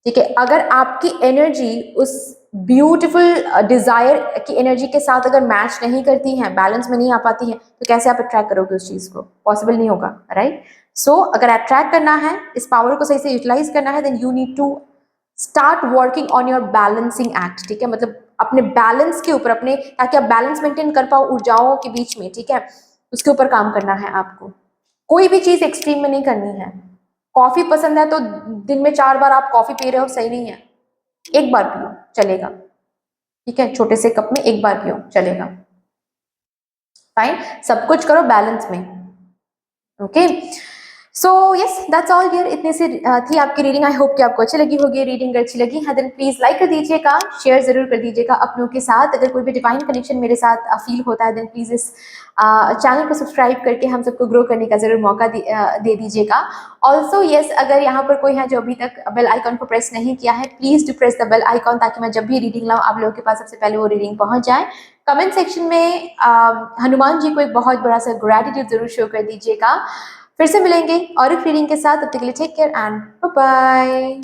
ठीक है, अगर आपकी एनर्जी उस ब्यूटीफुल डिजायर की एनर्जी के साथ अगर मैच नहीं करती है, बैलेंस में नहीं आ पाती है, तो कैसे आप अट्रैक्ट करोगे उस चीज को? पॉसिबल नहीं होगा, राइट? सो अगर अट्रैक्ट करना है, इस पावर को सही से यूटिलाइज करना है, then you need to start working on your balancing act. ठीक है, मतलब अपने बैलेंस के ऊपर, अपने, ताकि आप बैलेंस मेंटेन कर पाओ ऊर्जाओं के बीच में। ठीक है, उसके ऊपर काम करना है आपको। कोई भी चीज एक्सट्रीम में नहीं करनी है। कॉफी पसंद है तो दिन में 4 बार आप कॉफी पी रहे हो, सही नहीं है। एक बार पियो चलेगा। ठीक है, छोटे से कप में एक बार पियो चलेगा, फाइन। सब कुछ करो बैलेंस में। Okay, so yes that's all dear, इतने से थी आपकी रीडिंग। आई होप कि आपको अच्छी लगी होगी। रीडिंग अच्छी लगी है देन प्लीज लाइक कर दीजिएगा, शेयर जरूर कर दीजिएगा अपनों के साथ। अगर कोई भी डिवाइन कनेक्शन मेरे साथ फील होता है देन प्लीज इस चैनल को सब्सक्राइब करके हम सबको ग्रो करने का जरूर मौका दे दीजिएगा। ऑल्सो यस, अगर यहाँ पर कोई है जो अभी तक बेल आइकॉन को प्रेस नहीं किया है, please do press the bell icon, ताकि मैं जब भी रीडिंग लाऊं आप लोगों के पास सबसे पहले वो रीडिंग पहुंच जाए। कमेंट सेक्शन में हनुमान जी को एक बहुत बड़ा सा ग्रैटिट्यूड जरूर शो कर दीजिएगा। फिर से मिलेंगे और एक रीडिंग के साथ, तब तक के लिए take care and bye bye.